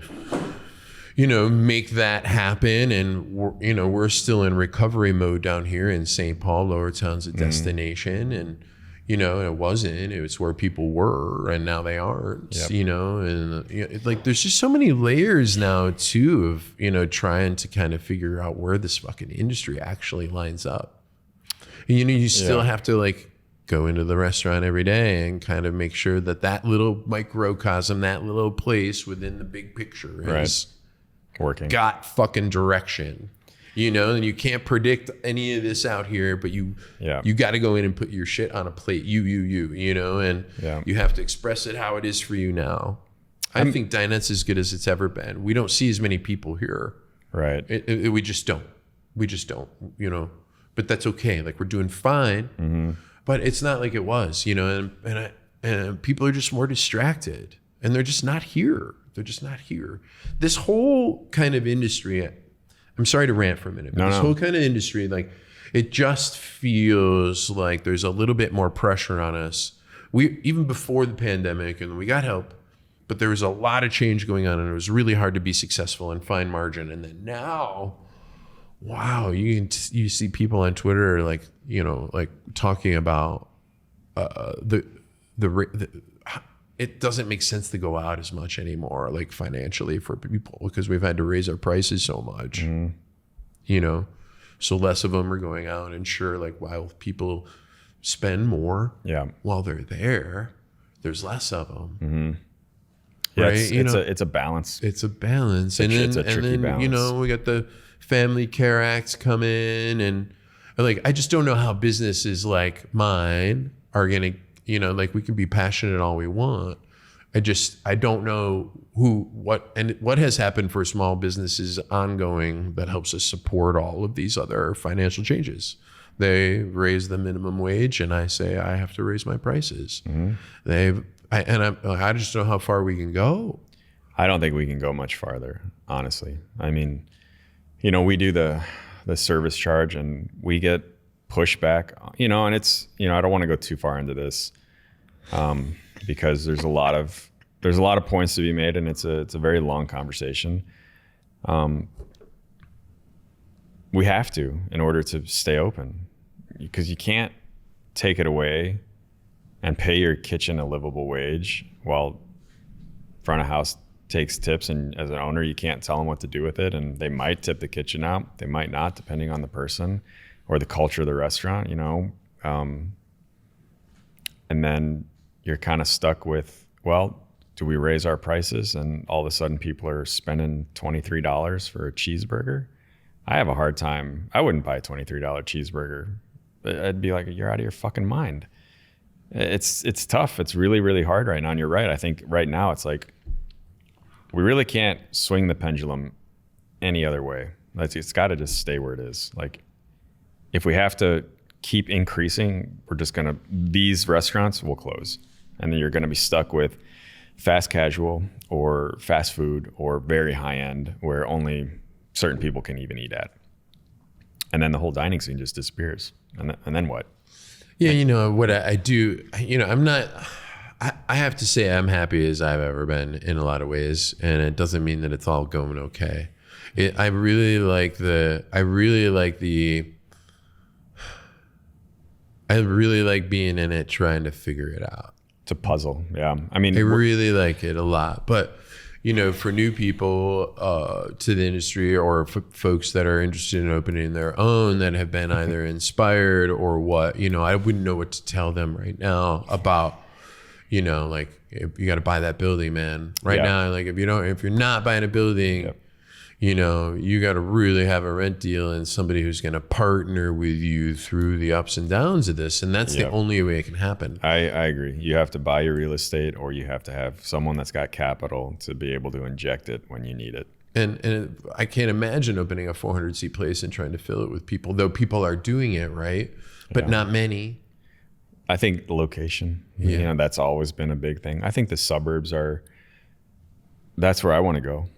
you know, make that happen. And we're still in recovery mode down here in St. Paul. Lowertown's a destination, and you know, it wasn't. It was where people were, and now they aren't. Yep. You know, and like there's just so many layers now too of, you know, trying to kind of figure out where this fucking industry actually lines up. And, you know, you still have to like go into the restaurant every day and kind of make sure that little microcosm, that little place within the big picture is working, got fucking direction, you know. And you can't predict any of this out here, but you got to go in and put your shit on a plate, you know, and you have to express it how it is for you now. I think Dinette's as good as it's ever been. We don't see as many people here, right? We just don't, you know, but that's okay. Like, we're doing fine, but it's not like it was, you know, and people are just more distracted, and they're just not here. They're just not here. This whole kind of industry, I'm sorry to rant for a minute, but this whole kind of industry, like, it just feels like there's a little bit more pressure on us. Even before the pandemic, and we got help, but there was a lot of change going on, and it was really hard to be successful and find margin. And then now, wow, you see people on Twitter, like, you know, like talking about it doesn't make sense to go out as much anymore, like financially for people, because we've had to raise our prices so much, you know, so less of them are going out. And sure, like, while people spend more while they're there, there's less of them. Yeah, right? It's a balance. It's a balance. It's a tricky balance. You know, we got the Family Care Acts come in, and like, I just don't know how businesses like mine are going to, you know, like, we can be passionate all we want. I don't know what has happened for small businesses ongoing that helps us support all of these other financial changes. They raise the minimum wage, and I say I have to raise my prices. I just don't know how far we can go. I don't think we can go much farther, honestly. I mean, you know, we do the service charge, and we get pushback, you know, and it's, you know, I don't want to go too far into this, because there's a lot of points to be made, and it's a very long conversation. We have to, in order to stay open, because you can't take it away and pay your kitchen a livable wage while front of house takes tips, and as an owner, you can't tell them what to do with it, and they might tip the kitchen out, they might not, depending on the person or the culture of the restaurant, you know. And then you're kind of stuck with, well, do we raise our prices? And all of a sudden people are spending $23 for a cheeseburger. I have a hard time. I wouldn't buy a $23 cheeseburger. I'd be like, you're out of your fucking mind. It's tough. It's really, really hard right now. And you're right. I think right now it's like, we really can't swing the pendulum any other way. It's got to just stay where it is. Like, if we have to keep increasing, these restaurants will close. And then you're going to be stuck with fast casual or fast food or very high end, where only certain people can even eat at. And then the whole dining scene just disappears. And then what? Yeah, you know, what I do, you know, I have to say I'm happy as I've ever been in a lot of ways. And it doesn't mean that it's all going okay. I really like being in it, trying to figure it out. It's a puzzle. Yeah. I mean, I really like it a lot. But, for new people to the industry, or folks that are interested in opening their own, that have been either inspired or what, I wouldn't know what to tell them right now about, like, you got to buy that building, man. Right now, like, if you're not buying a building, you got to really have a rent deal and somebody who's going to partner with you through the ups and downs of this. And that's the only way it can happen. I agree. You have to buy your real estate, or you have to have someone that's got capital to be able to inject it when you need it. And I can't imagine opening a 400 seat place and trying to fill it with people, though people are doing it, right? But not many. I think the location, that's always been a big thing. I think the suburbs that's where I want to go.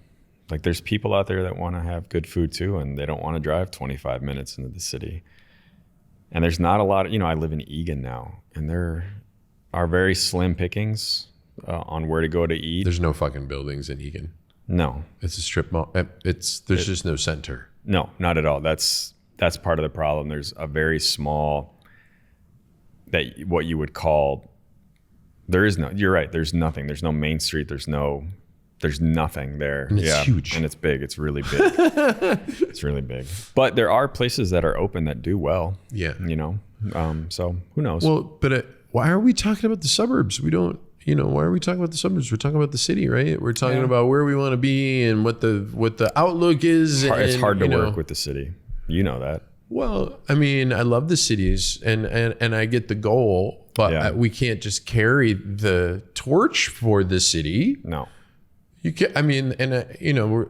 Like, there's people out there that want to have good food too, and they don't want to drive 25 minutes into the city. And there's not a lot of, I live in Egan now, and there are very slim pickings on where to go to eat. There's no fucking buildings in Egan. No. It's a strip mall. There's just no center. No, not at all. That's part of the problem. There's a very small, what you would call, you're right. There's nothing. There's no main street. There's nothing there. And it's huge. And it's big. It's really big. It's really big. But there are places that are open that do well. Yeah. So who knows? Well, but why are we talking about the suburbs? We don't, why are we talking about the suburbs? We're talking about the city, right? We're talking about where we want to be and what the outlook is. It's hard to work with the city. You know that. Well, I mean, I love the cities and I get the goal, but we can't just carry the torch for the city. No. You can, I mean, and a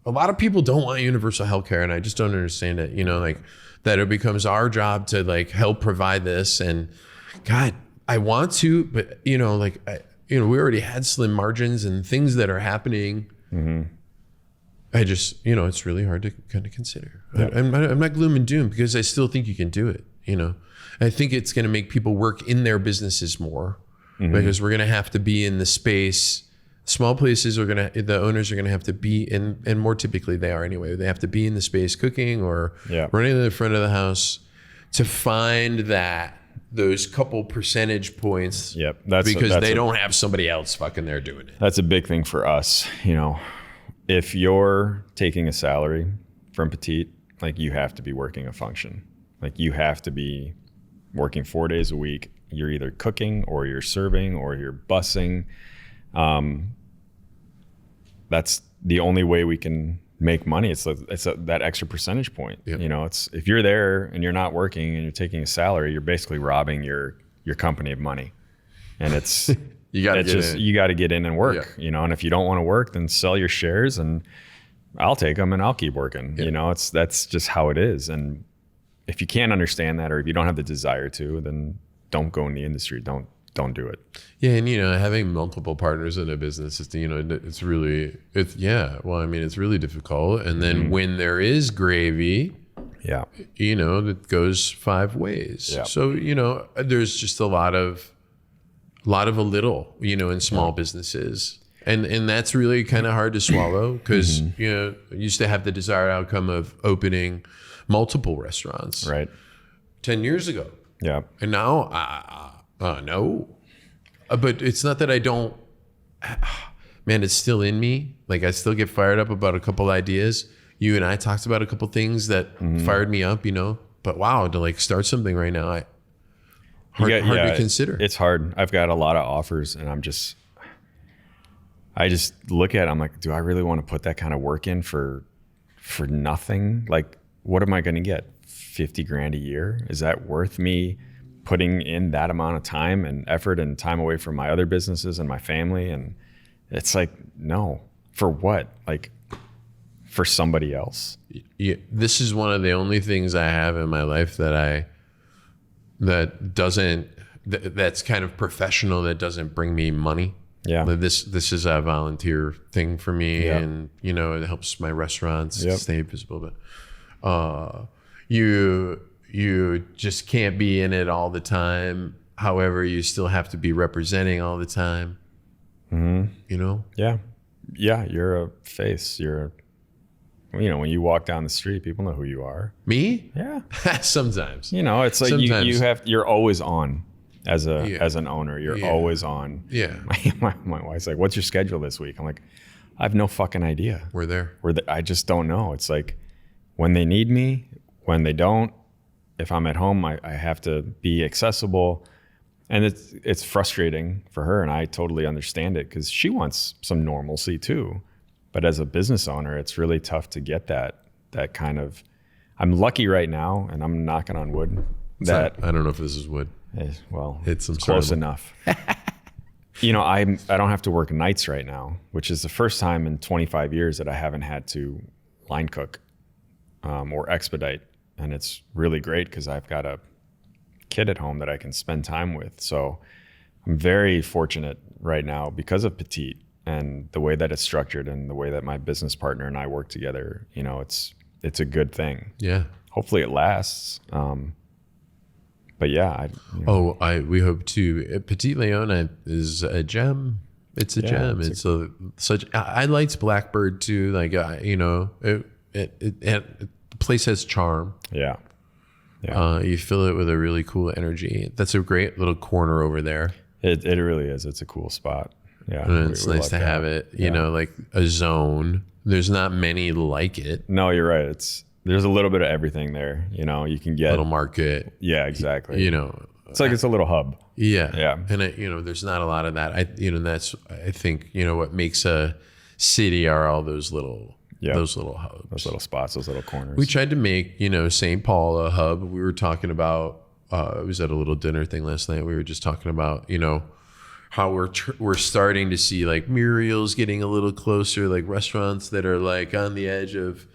lot of people don't want universal healthcare, and I just don't understand it. Like, that it becomes our job to, like, help provide this. And God, I want to, but we already had slim margins and things that are happening. Mm-hmm. I just, it's really hard to kind of consider. Yeah. I'm not gloom and doom, because I still think you can do it. I think it's going to make people work in their businesses more, because we're going to have to be in the space. Small places the owners are going to have to be in, and more typically they are anyway. They have to be in the space cooking or running to the front of the house to find those couple percentage points. Yep. Because they don't have somebody else fucking there doing it. That's a big thing for us. If you're taking a salary from Petite, like, you have to be working a function. Like, you have to be working 4 days a week. You're either cooking or you're serving or you're bussing. That's the only way we can make money. It's that extra percentage point. Yep. It's, if you're there and you're not working and you're taking a salary, you're basically robbing your company of money. And it's you got to get in and work. Yeah. And if you don't want to work, then sell your shares and I'll take them and I'll keep working. Yeah. That's just how it is. And if you can't understand that, or if you don't have the desire to, then don't go in the industry. Don't do it. Yeah. And, having multiple partners in a business is, it's really difficult. And then when there is gravy, it goes 5 ways. Yeah. So, there's just a lot of a little, in small businesses. And that's really kind of hard to swallow, because, I used to have the desired outcome of opening multiple restaurants. Right. 10 years ago. Yeah. And now, no, but it's not that I don't, man, it's still in me. Like, I still get fired up about a couple ideas. You and I talked about a couple things that fired me up, but wow, to, like, start something right now, hard to consider. It's hard. I've got a lot of offers, and I just look at it, I'm like, do I really want to put that kind of work in for nothing? Like, what am I going to get? 50 grand a year? Is that worth me putting in that amount of time and effort and time away from my other businesses and my family? And it's like, no. For what? Like, for somebody else. Yeah, this is one of the only things I have in my life that's kind of professional, that doesn't bring me money. Yeah. This is a volunteer thing for me, and it helps my restaurants stay visible. But you just can't be in it all the time. However, you still have to be representing all the time. Mm-hmm. Yeah. Yeah. You're a face. When you walk down the street, people know who you are. Me? Yeah. Sometimes. It's like you're always on as an owner. You're always on. Yeah. My wife's like, what's your schedule this week? I'm like, I have no fucking idea. We're there. I just don't know. It's like when they need me, when they don't, if I'm at home, I have to be accessible. And it's frustrating for her, and I totally understand it because she wants some normalcy too. But as a business owner, it's really tough to get that kind of. I'm lucky right now, and I'm knocking on wood. I don't know if this is wood. Well, it's close enough. I don't have to work nights right now, which is the first time in 25 years that I haven't had to line cook or expedite. And it's really great because I've got a kid at home that I can spend time with. So I'm very fortunate right now because of Petite and the way that it's structured and the way that my business partner and I work together. It's a good thing. Yeah. Hopefully it lasts. But yeah. We hope to. Petite León is a gem. It's a gem. I liked Blackbird too. Like, the place has charm. Yeah. You fill it with a really cool energy. That's a great little corner over there. It really is. It's a cool spot. Yeah. And it's nice to have it, like a zone. There's not many like it. No, you're right. There's a little bit of everything there. You can get little market. Yeah, exactly. It's like it's a little hub. Yeah. Yeah. And there's not a lot of that. I think, what makes a city are all those little hubs. Those little spots, those little corners. We tried to make, St. Paul a hub. We were talking about, I was at a little dinner thing last night. We were just talking about, how we're starting to see like Muriel's getting a little closer, like restaurants that are like on the edge of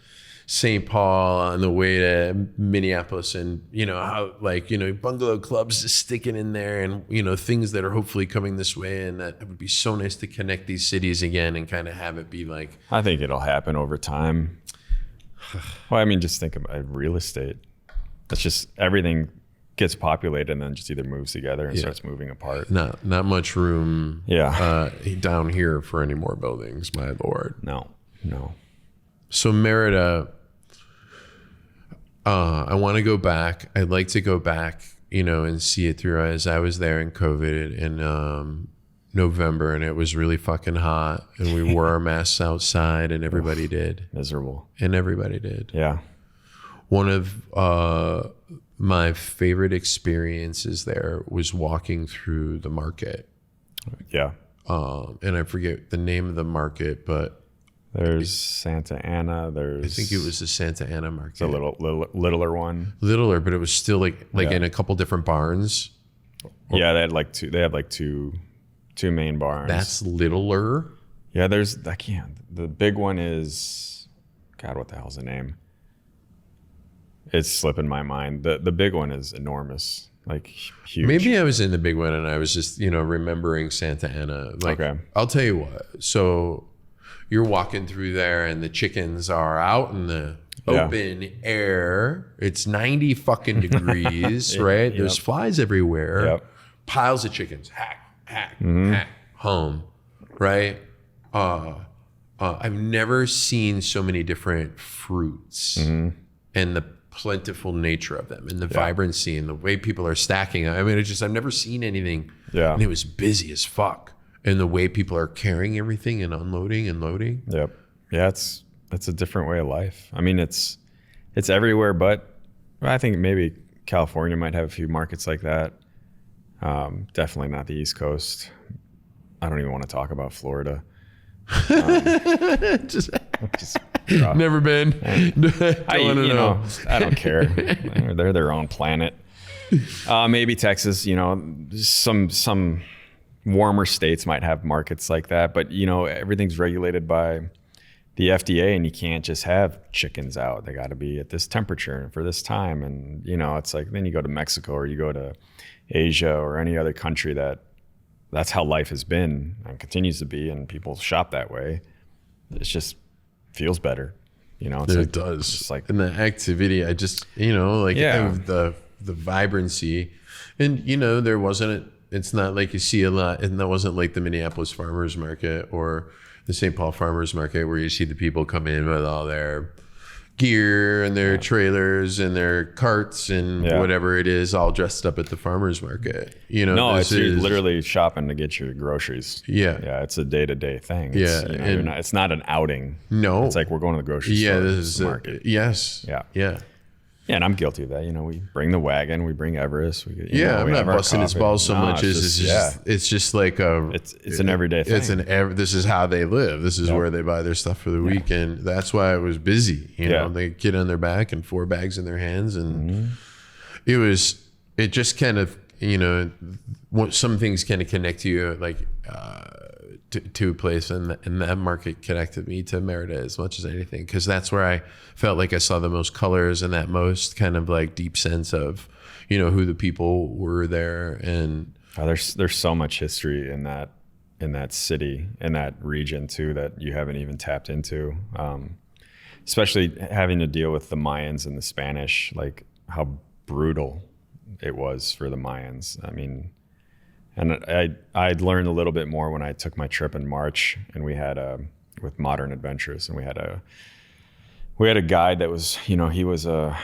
St. Paul on the way to Minneapolis, and how like bungalow clubs is sticking in there, and things that are hopefully coming this way, and that it would be so nice to connect these cities again and kind of have it be like. I think it'll happen over time. Well, I mean, just think about real estate. That's just everything gets populated and then just either moves together and starts moving apart. Not much room. Down here for any more buildings, my lord. No. So Merida, I want to go back. I'd like to go back, and see it through. As I was there in COVID in November, and it was really fucking hot, and we wore our masks outside, and everybody did. Miserable. And everybody did. Yeah. One of my favorite experiences there was walking through the market. Yeah. And I forget the name of the market, but there's Santa Ana. I think it was the Santa Ana market. It's a littler one. Littler, but it was still like in a couple different barns. Yeah, they had like two main barns. That's littler. Yeah, the big one is, God, what the hell's the name? It's slipping my mind. The big one is enormous, like huge. Maybe I was in the big one and I was just, remembering Santa Ana. Like, okay. I'll tell you what. So you're walking through there and the chickens are out in the open air. It's 90 fucking degrees, right? Yep. There's flies everywhere. Yep. Piles of chickens. Hack, Mm-hmm. hack, home, right? I've never seen so many different fruits and the plentiful nature of them and the vibrancy and the way people are stacking. I mean, I've never seen anything. Yeah. And it was busy as fuck. And the way people are carrying everything and unloading and loading. Yep. Yeah, it's a different way of life. I mean, it's everywhere, but I think maybe California might have a few markets like that. Definitely not the East Coast. I don't even want to talk about Florida. Just never been. I don't care. They're their own planet. Maybe Texas, some warmer states might have markets like that, but everything's regulated by the FDA, and you can't just have chickens out. They got to be at this temperature for this time, and it's like then you go to Mexico or you go to Asia or any other country that's how life has been and continues to be, and people shop that way. It just feels better, It does. It's like, and the activity, I just the vibrancy, and there wasn't. It's not like you see a lot, and that wasn't like the Minneapolis Farmers Market or the St. Paul Farmers Market where you see the people come in with all their, gear and their trailers and their carts and whatever it is, all dressed up at the farmer's market. You know, no, you're literally shopping to get your groceries. Yeah, it's a day-to-day thing. Yeah, it's not an outing. No, it's like we're going to the grocery store. This is market. Yes. Yeah, and I'm guilty of that. You know, we bring the wagon, we bring Everest. I'm not busting his balls so much as it's just like it's an everyday thing. This is how they live. This is where they buy their stuff for the weekend. That's why it was busy. You know, they kid on their back and 4 bags in their hands, and it just kind of, you know, some things kind of connect you like to a place, and that market connected me to Merida as much as anything, because that's where I felt like I saw the most colors and that most kind of like deep sense of, you know, who the people were there. And there's so much history in that city, in that region too, that you haven't even tapped into, especially having to deal with the Mayans and the Spanish, like how brutal it was for the Mayans. I mean, and I'd learned a little bit more when I took my trip in March, and we had with Modern Adventures, and we had a guide that was, you know, he was a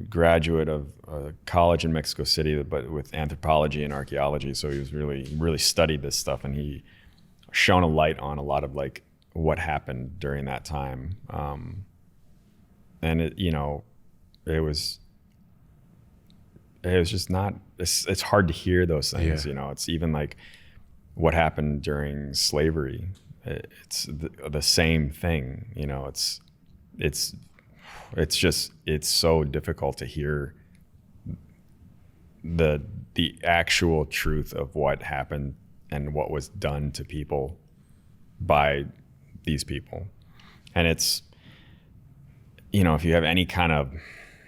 graduate of a college in Mexico City, but with anthropology and archaeology. So he was really studied this stuff, and he shone a light on a lot of like what happened during that time. And it was just not, it's hard to hear those things. You know, it's even like what happened during slavery. It's the same thing, you know, it's so difficult to hear the actual truth of what happened and what was done to people by these people. And it's, you know, if you have any kind of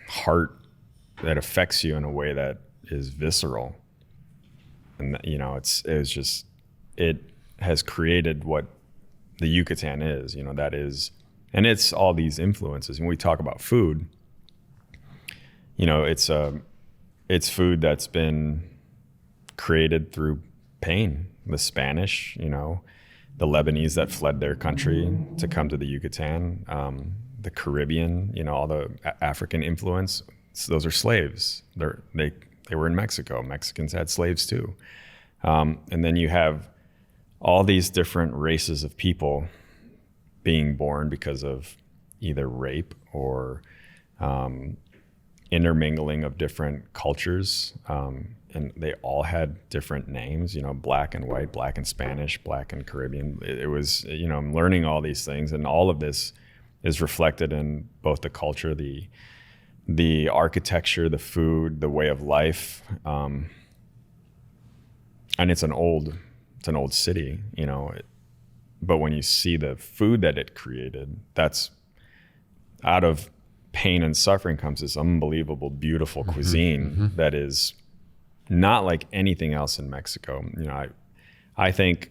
heart that affects you in a way that is visceral, and you know, it has created what the Yucatan is, you know, that is, and it's all these influences. When we talk about food, you know, it's food that's been created through pain. The Spanish, you know, the Lebanese that fled their country to come to the Yucatan, the Caribbean, you know, all the African influence. So those are slaves. They were in Mexico. Mexicans had slaves too. And then you have all these different races of people being born because of either rape or intermingling of different cultures. And they all had different names, you know, black and white, black and Spanish, black and Caribbean. It was, you know, I'm learning all these things, and all of this is reflected in both the culture, the architecture, the food, the way of life. And it's an old city, you know, but when you see the food that it created, that's out of pain and suffering comes this unbelievable, beautiful cuisine that is not like anything else in Mexico. You know, I think,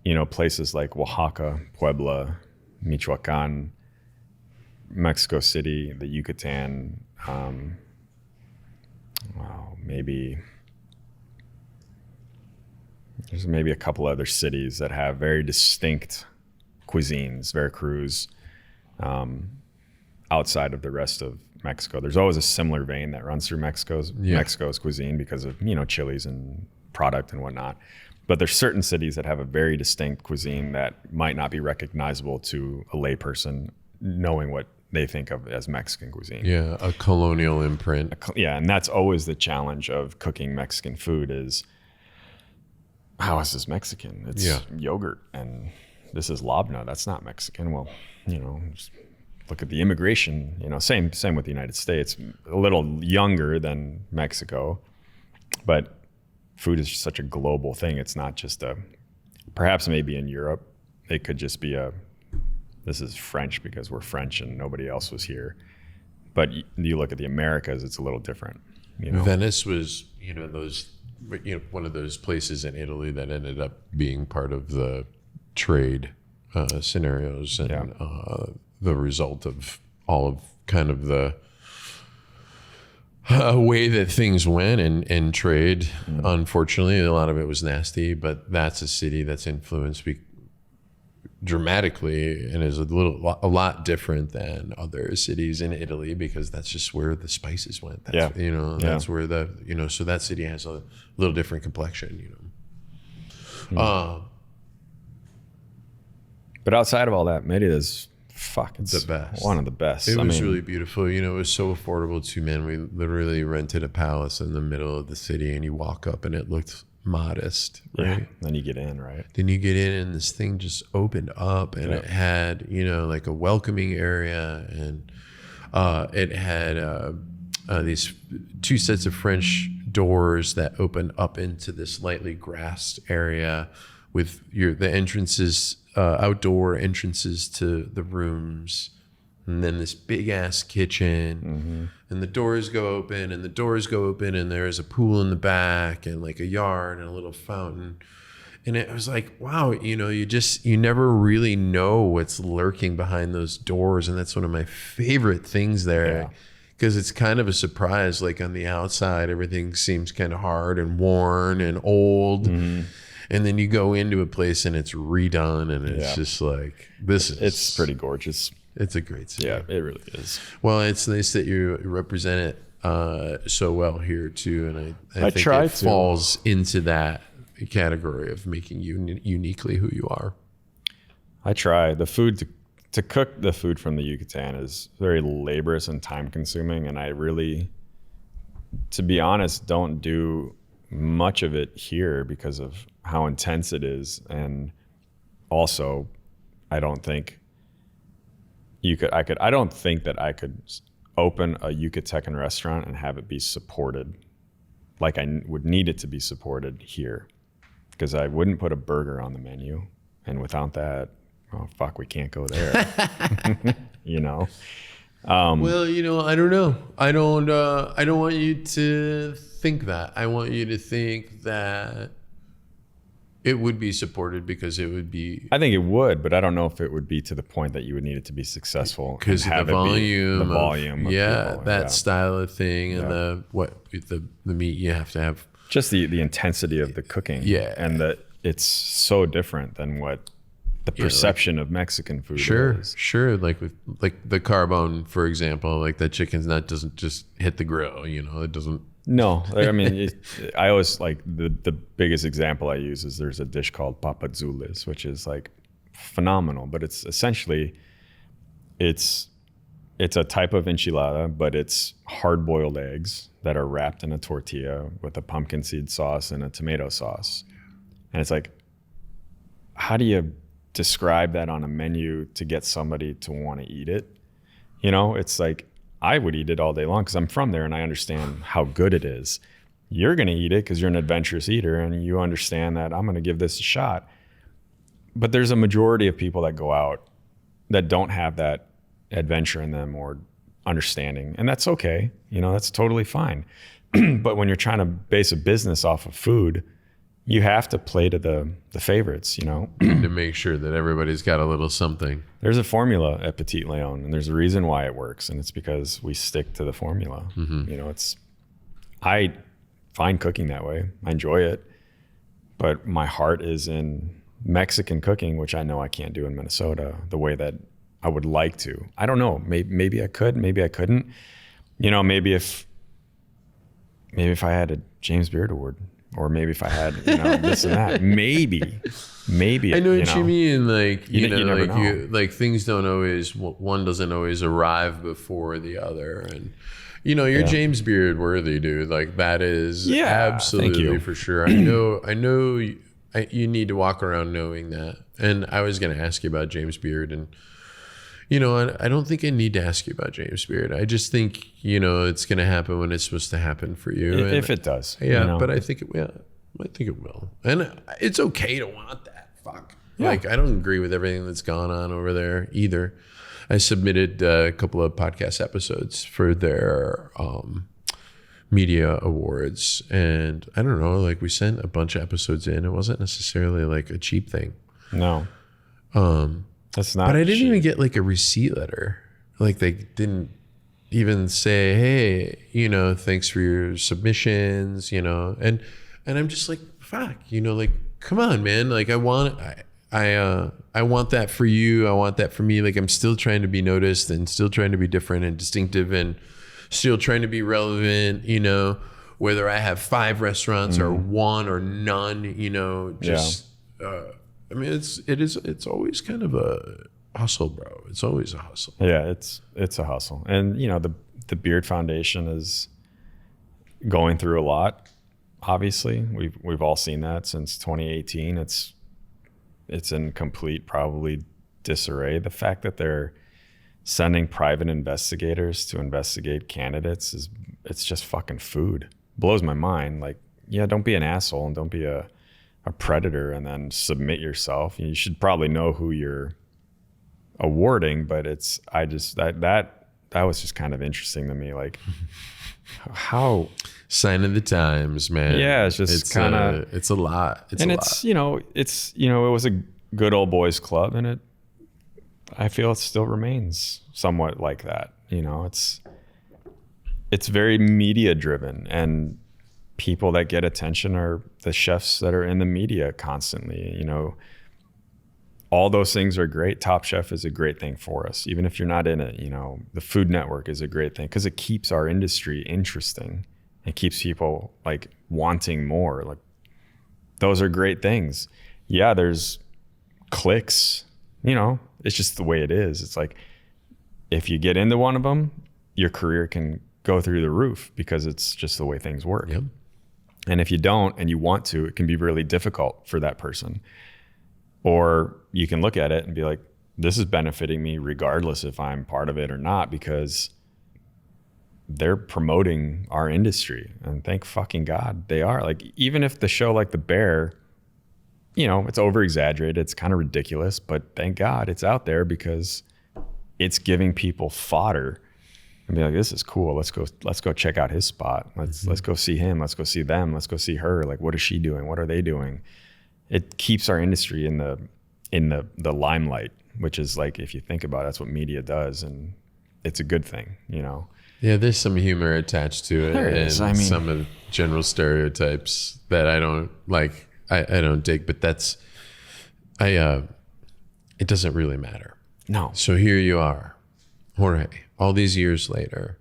you know, places like Oaxaca, Puebla, Michoacan, Mexico City, the Yucatan, there's maybe a couple other cities that have very distinct cuisines, Veracruz, outside of the rest of Mexico. There's always a similar vein that runs through Mexico's cuisine because of, you know, chilies and product and whatnot. But there's certain cities that have a very distinct cuisine that might not be recognizable to a layperson knowing what they think of as Mexican cuisine. Yeah, a colonial imprint. And that's always the challenge of cooking Mexican food is, how is this Mexican? It's yogurt, and this is labna. That's not Mexican. Well, you know, just look at the immigration. You know, same with the United States. A little younger than Mexico, but food is such a global thing. It's not just perhaps maybe in Europe, it could just be this is French because we're French and nobody else was here. But you look at the Americas, it's a little different. You know? Venice was, one of those places in Italy that ended up being part of the trade scenarios and the result of all of kind of the way that things went in trade. Unfortunately, a lot of it was nasty, but that's a city that's influenced dramatically, and is a lot different than other cities in Italy, because that's just where the spices went. That's, that's where so that city has a little different complexion, But outside of all that, Merida's it's the best. One of the best. It was really beautiful. It was so affordable too, man. We literally rented a palace in the middle of the city, and you walk up and it looked modest, right? Yeah. Then you get in, right? Then you get in, and this thing just opened up, and it had, like a welcoming area, and it had these 2 sets of French doors that opened up into this lightly grassed area with the entrances, outdoor entrances to the rooms, and then this big ass kitchen, and the doors go open, and there's a pool in the back, and like a yard and a little fountain. And it was like, wow, you never really know what's lurking behind those doors. And that's one of my favorite things there, because it's kind of a surprise. Like on the outside, everything seems kind of hard and worn and old. And then you go into a place and it's redone, and it's just like, it's pretty gorgeous. It's a great city. Yeah, it really is. Well, it's nice that you represent it so well here too. And I think try it falls into that category of making you uniquely who you are. I try. The food to cook the food from the Yucatan is very laborious and time consuming. And I really, to be honest, don't do much of it here because of how intense it is. And also, I don't think that I could open a Yucatecan restaurant and have it be supported like I would need it to be supported here, because I wouldn't put a burger on the menu, and without that, oh fuck, we can't go there. Well, I don't know. I don't want you to think that. I want you to think that it would be supported, because it would be. I think it would, but I don't know if it would be to the point that you would need it to be successful. Because the volume, of people, that style of thing, and the meat you have to have. Just the intensity of the cooking, and it's so different than what the perception of Mexican food is. Sure. Like the carbone, for example, like that chicken's doesn't just hit the grill. It doesn't. No, I mean, I always like the biggest example I use is there's a dish called papazules, which is like phenomenal, but it's essentially it's a type of enchilada, but it's hard-boiled eggs that are wrapped in a tortilla with a pumpkin seed sauce and a tomato sauce. And it's like, how do you describe that on a menu to get somebody to want to eat it? It's like, I would eat it all day long because I'm from there and I understand how good it is. You're going to eat it because you're an adventurous eater and you understand that I'm going to give this a shot. But there's a majority of people that go out that don't have that adventure in them or understanding. And that's okay. That's totally fine. But when you're trying to base a business off of food, you have to play to the favorites, To make sure that everybody's got a little something. There's a formula at Petite León, and there's a reason why it works, and it's because we stick to the formula. I find cooking that way. I enjoy it, but my heart is in Mexican cooking, which I know I can't do in Minnesota the way that I would like to. I don't know. Maybe I could. Maybe I couldn't. Maybe if I had a James Beard Award. Or maybe if I had, this and that, maybe. I know what you mean. Like, you never know. Like things don't always, one doesn't always arrive before the other. And, you're James Beard worthy, dude. Like that is absolutely for sure. I know you need to walk around knowing that. And I was going to ask you about James Beard, and, I don't think I need to ask you about James Beard. I just think, it's going to happen when it's supposed to happen for you. If it does. Yeah, but I think it will. And it's okay to want that. Fuck. Yeah. Like, I don't agree with everything that's gone on over there either. I submitted a couple of podcast episodes for their media awards. And I don't know, like we sent a bunch of episodes in. It wasn't necessarily like a cheap thing. No. That's not. But I didn't even get like a receipt letter. Like they didn't even say, hey, thanks for your submissions, and I'm just like, fuck, like, come on, man. Like I I want that for you. I want that for me. Like I'm still trying to be noticed and still trying to be different and distinctive and still trying to be relevant, you know, whether I have 5 restaurants or 1 or none, you know, just, I mean, it's always kind of a hustle, bro. It's always a hustle. Yeah. It's a hustle. And you know, the Beard Foundation is going through a lot. Obviously we've all seen that since 2018. It's in complete probably disarray. The fact that they're sending private investigators to investigate candidates it's just fucking food. Blows my mind. Like, yeah, don't be an asshole and don't be a predator and then submit yourself. You should probably know who you're awarding, but that was just kind of interesting to me. Like how sign of the times, man. Yeah, it's kind of it's a lot. It's you know, it was a good old boys club, and I feel it still remains somewhat like that. You know, it's very media driven, and people that get attention are the chefs that are in the media constantly. You know, all those things are great. Top Chef is a great thing for us, even if you're not in it. You know, the Food Network is a great thing because it keeps our industry interesting. It keeps people like wanting more. Like those are great things. Yeah, there's clicks, you know, it's just the way it is. It's like, if you get into one of them, your career can go through the roof because it's just the way things work. Yep. And if you don't, and you want to, it can be really difficult for that person. Or you can look at it and be like, this is benefiting me regardless if I'm part of it or not, because they're promoting our industry, and thank fucking God they are. Like, even if the show like The Bear, you know, it's over exaggerated, it's kind of ridiculous, but thank God it's out there because it's giving people fodder and be like, this is cool. Let's go check out his spot. Let's go see him. Let's go see them. Let's go see her. Like, what is she doing? What are they doing? It keeps our industry in the limelight, which is like, if you think about it, that's what media does, and it's a good thing, you know. Yeah, there's some humor attached to it. There is. And I mean, some of the general stereotypes that I don't like. I don't dig, but it doesn't really matter. No. So here you are, Jorge. All these years later,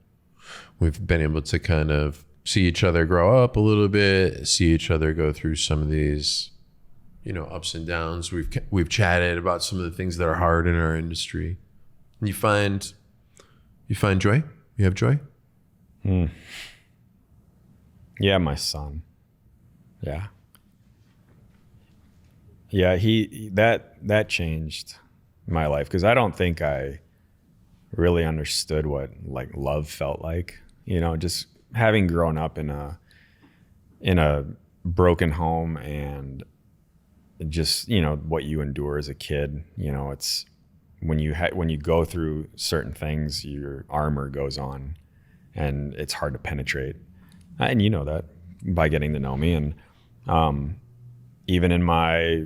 we've been able to kind of see each other grow up a little bit, see each other go through some of these, you know, ups and downs. We've chatted about some of the things that are hard in our industry. And you find joy. You have joy? Yeah, my son. Yeah. Yeah, that changed my life, because I don't think I really understood what like love felt like. You know, just having grown up in a broken home, and just, you know, what you endure as a kid. You know, it's when you go through certain things, your armor goes on, and it's hard to penetrate. And you know that by getting to know me. And even in my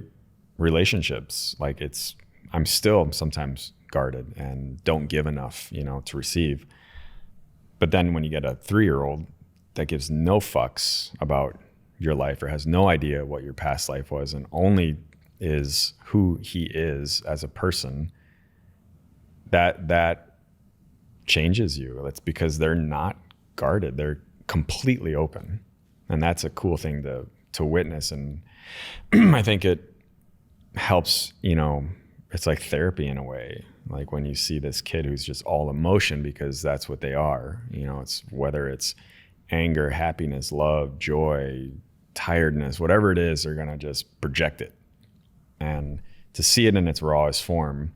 relationships, like I'm still sometimes guarded and don't give enough, you know, to receive. But then when you get a 3-year-old that gives no fucks about your life, or has no idea what your past life was, and only is who he is as a person, that changes you. That's because they're not guarded. They're completely open. And that's a cool thing to witness. And I think it helps, you know, it's like therapy in a way. Like when you see this kid who's just all emotion, because that's what they are. You know, it's whether it's anger, happiness, love, joy, tiredness, whatever it is, they're going to just project it. And to see it in its rawest form,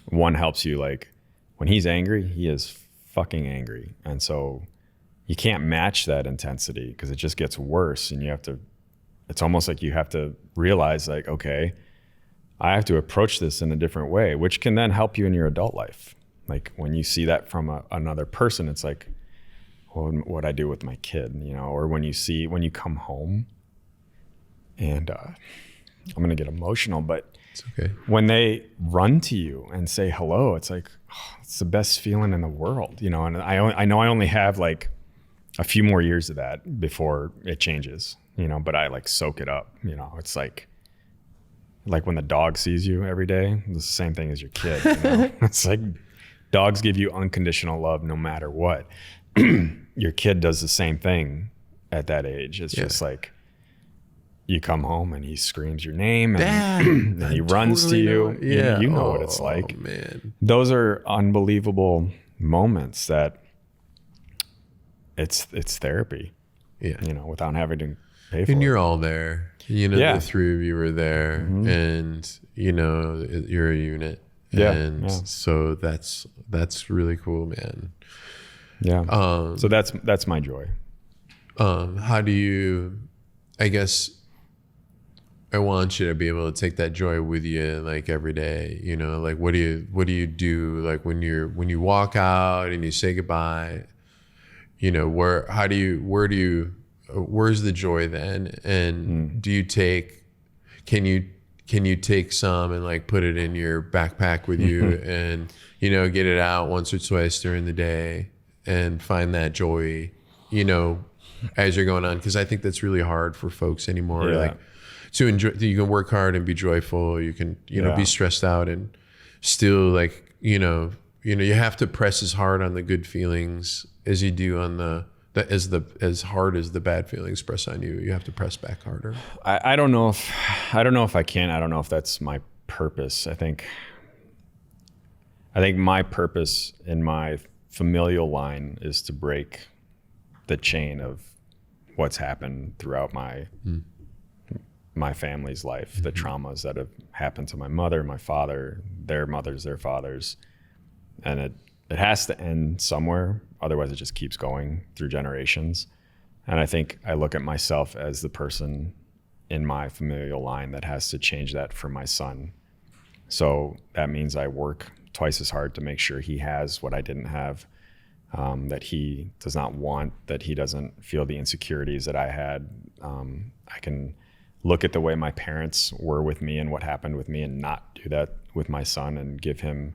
one helps you, like when he's angry, he is fucking angry. And so you can't match that intensity, because it just gets worse. And it's almost like you have to realize, like, okay, I have to approach this in a different way, which can then help you in your adult life. Like when you see that from another person, it's like, well, what I do with my kid, you know, or when you come home, and I'm going to get emotional, but it's okay. When they run to you and say hello, it's like, oh, it's the best feeling in the world, you know. And I know I only have like a few more years of that before it changes, you know, but I like soak it up, you know. It's like, like when the dog sees you every day, it's the same thing as your kid. You know? It's like dogs give you unconditional love no matter what. Your kid does the same thing at that age. It's just like you come home and he screams your name and, and he runs to you. Yeah. You know what it's like. Man. Those are unbelievable moments that it's therapy. Yeah. You know, without having to pay for And it. you're all there. You know, the three of you were there, and you know, you're a unit. And so that's really cool, man. Yeah. So that's my joy. How do you, I guess I want you to be able to take that joy with you like every day, you know, like what do you do like when you walk out and you say goodbye, you know, where's the joy then? And do you can you take some and like put it in your backpack with you and, you know, get it out once or twice during the day and find that joy, you know, as you're going on? Because I think that's really hard for folks anymore. Like to enjoy, you can work hard and be joyful. You can, you know, be stressed out and still like, you know, you have to press as hard on the good feelings as you do on as hard as the bad feelings press on you. You have to press back harder. I don't know if I can. I don't know if that's my purpose. I think my purpose in my familial line is to break the chain of what's happened throughout my family's life, the traumas that have happened to my mother, my father, their mothers, their fathers. And it has to end somewhere. Otherwise it just keeps going through generations. And I think I look at myself as the person in my familial line that has to change that for my son. So that means I work twice as hard to make sure he has what I didn't have, that he does not want, that he doesn't feel the insecurities that I had. I can look at the way my parents were with me and what happened with me and not do that with my son, and give him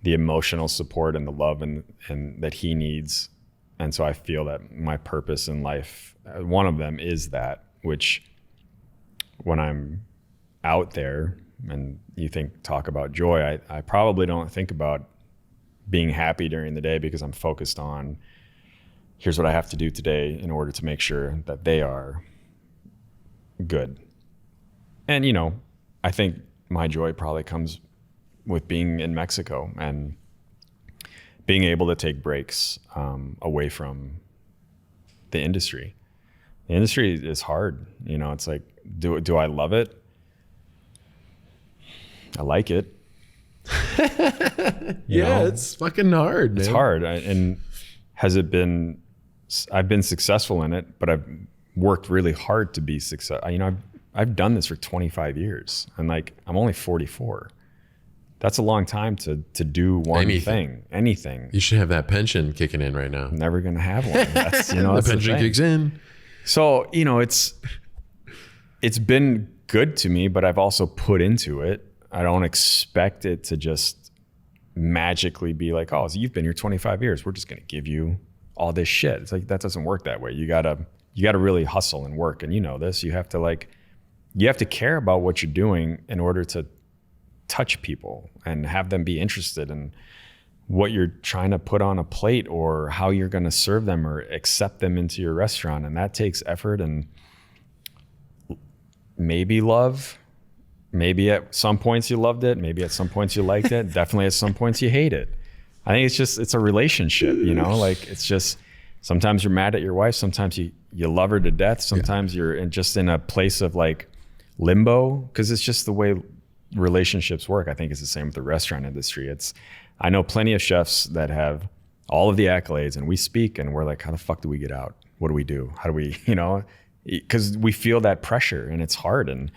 the emotional support and the love and that he needs. And so I feel that my purpose in life, one of them is that, which when I'm out there and you talk about joy, I probably don't think about being happy during the day because I'm focused on here's what I have to do today in order to make sure that they are good. And, you know, I think my joy probably comes with being in Mexico and being able to take breaks away from the industry. The industry is hard. You know, it's like, do I love it? I like it. It's fucking hard, man. It's hard. And I've been successful in it, but I've worked really hard to be successful. You know, I've done this for 25 years and like, I'm only 44. That's a long time to do one thing, anything. You should have that pension kicking in right now. I'm never going to have one. That's, you know, the pension kicks in. So, you know, it's been good to me, but I've also put into it. I don't expect it to just magically be like, oh, so you've been here 25 years. We're just going to give you all this shit. It's like, that doesn't work that way. You gotta really hustle and work. And you know this, you have to care about what you're doing in order to touch people and have them be interested in what you're trying to put on a plate or how you're going to serve them or accept them into your restaurant. And that takes effort and maybe love. Maybe at some points you loved it. Maybe at some points you liked it. Definitely at some points you hate it. I think it's a relationship, you know, like it's just, sometimes you're mad at your wife. Sometimes you love her to death. Sometimes you're just in a place of like limbo, because it's just the way relationships work. I think it's the same with the restaurant industry. I know plenty of chefs that have all of the accolades and we speak and we're like, how the fuck do we get out? What do we do? How do we, you know, because we feel that pressure and it's hard. And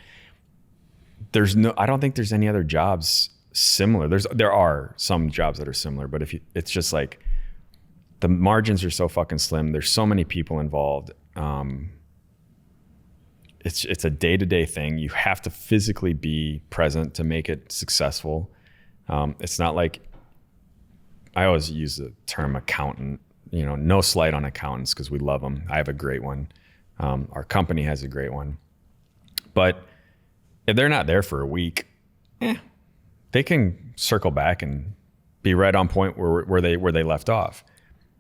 I don't think there's any other jobs similar. There are some jobs that are similar, but it's just like the margins are so fucking slim. There's so many people involved. It's a day-to-day thing. You have to physically be present to make it successful. It's not like, I always use the term accountant, you know, no slight on accountants because we love them. I have a great one. Our company has a great one. But if they're not there for a week, they can circle back and be right on point where they left off.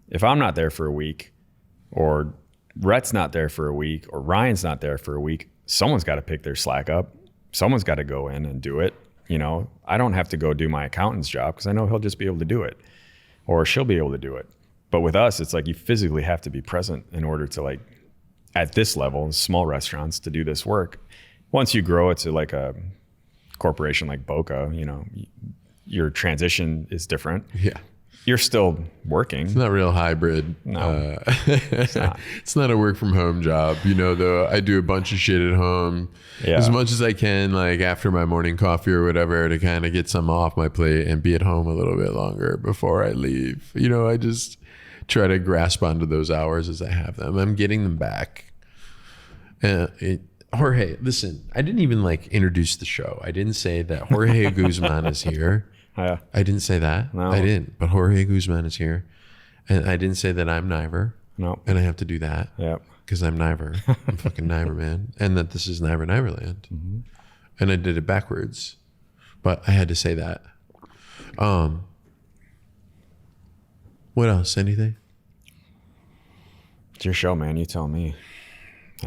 If I'm not there for a week, or Rhett's not there for a week, or Ryan's not there for a week, someone's got to pick their slack up. Someone's got to go in and do it. You know, I don't have to go do my accountant's job because I know he'll just be able to do it, or she'll be able to do it. But with us, it's like you physically have to be present in order to, like, at this level, small restaurants, to do this work. Once you grow it to like a corporation like Boca, you know, your transition is different. Yeah. You're still working. It's not real hybrid. No, it's not. It's not a work from home job. You know, though, I do a bunch of shit at home as much as I can, like after my morning coffee or whatever, to kind of get some off my plate and be at home a little bit longer before I leave. You know, I just try to grasp onto those hours as I have them. I'm getting them back. Jorge, listen, I didn't even like introduce the show. I didn't say that Jorge Guzmán is here. Yeah. I didn't say that. No. I didn't. But Jorge Guzmán is here. And I didn't say that I'm Niver. No. And I have to do that. Yep. Because I'm Niver. I'm fucking Niver, man. And that this is Niver Niverland. Mm-hmm. And I did it backwards. But I had to say that. What else? Anything? It's your show, man. You tell me.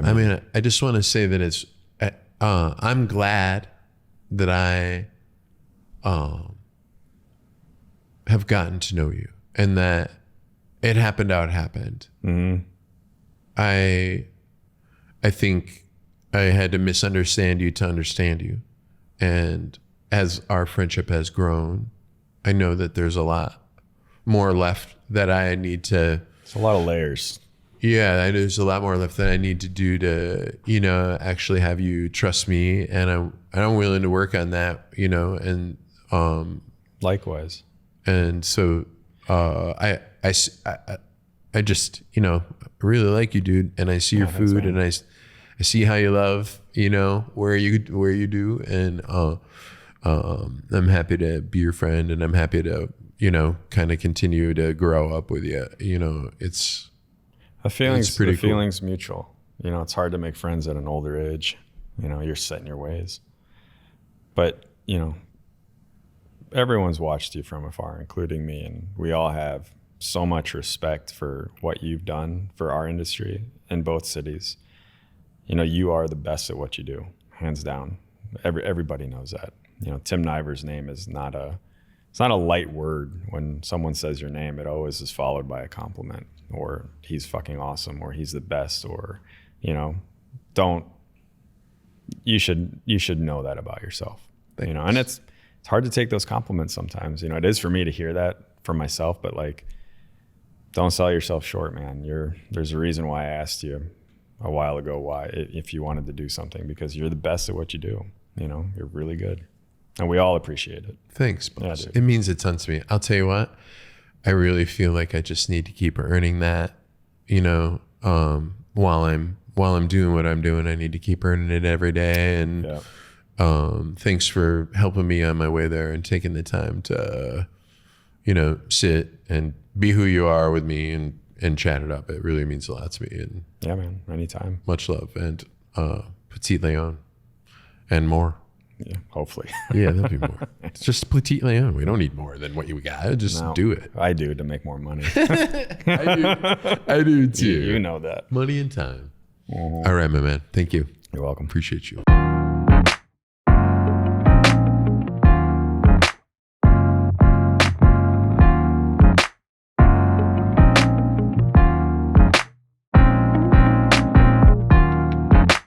I mean, I just want to say that it's, I'm glad that I have gotten to know you, and that it happened how it happened. Mm-hmm. I think I had to misunderstand you to understand you. And as our friendship has grown, I know that there's a lot more left that I need to. It's a lot of layers. Yeah, there's a lot more left that I need to do to, you know, actually have you trust me, and I'm willing to work on that, you know, and Likewise. And so I just, you know, really like you, dude, and I see your food, and I see how you love, you know, where you do, and I'm happy to be your friend, and I'm happy to, you know, kind of continue to grow up with you. You know, the feeling's mutual. You know, it's hard to make friends at an older age. You know, you're set in your ways. But, you know, everyone's watched you from afar, including me, and we all have so much respect for what you've done for our industry in both cities. You know, you are the best at what you do, hands down. Everybody knows that. You know, Tim Niver's name is not a light word. When someone says your name, it always is followed by a compliment, or he's fucking awesome, or he's the best, or, you know, you should know that about yourself. Thanks. You know, and it's hard to take those compliments sometimes. You know, it is for me to hear that for myself, but like, don't sell yourself short, man. There's a reason why I asked you a while ago if you wanted to do something, because you're the best at what you do. You know, you're really good. And we all appreciate it. Thanks, boss. Yeah, it means a ton to me. I'll tell you what, I really feel like I just need to keep earning that, you know, while I'm doing what I'm doing, I need to keep earning it every day. And thanks for helping me on my way there and taking the time to, you know, sit and be who you are with me and chat it up. It really means a lot to me. And yeah, man, anytime. Much love. And Petite León and more. Yeah, hopefully. Yeah, there'll be more. It's just Petite León. We don't need more than what you got. Just do it. I do, to make more money. I do too. You know that. Money and time. All right, my man. Thank you. You're welcome. Appreciate you.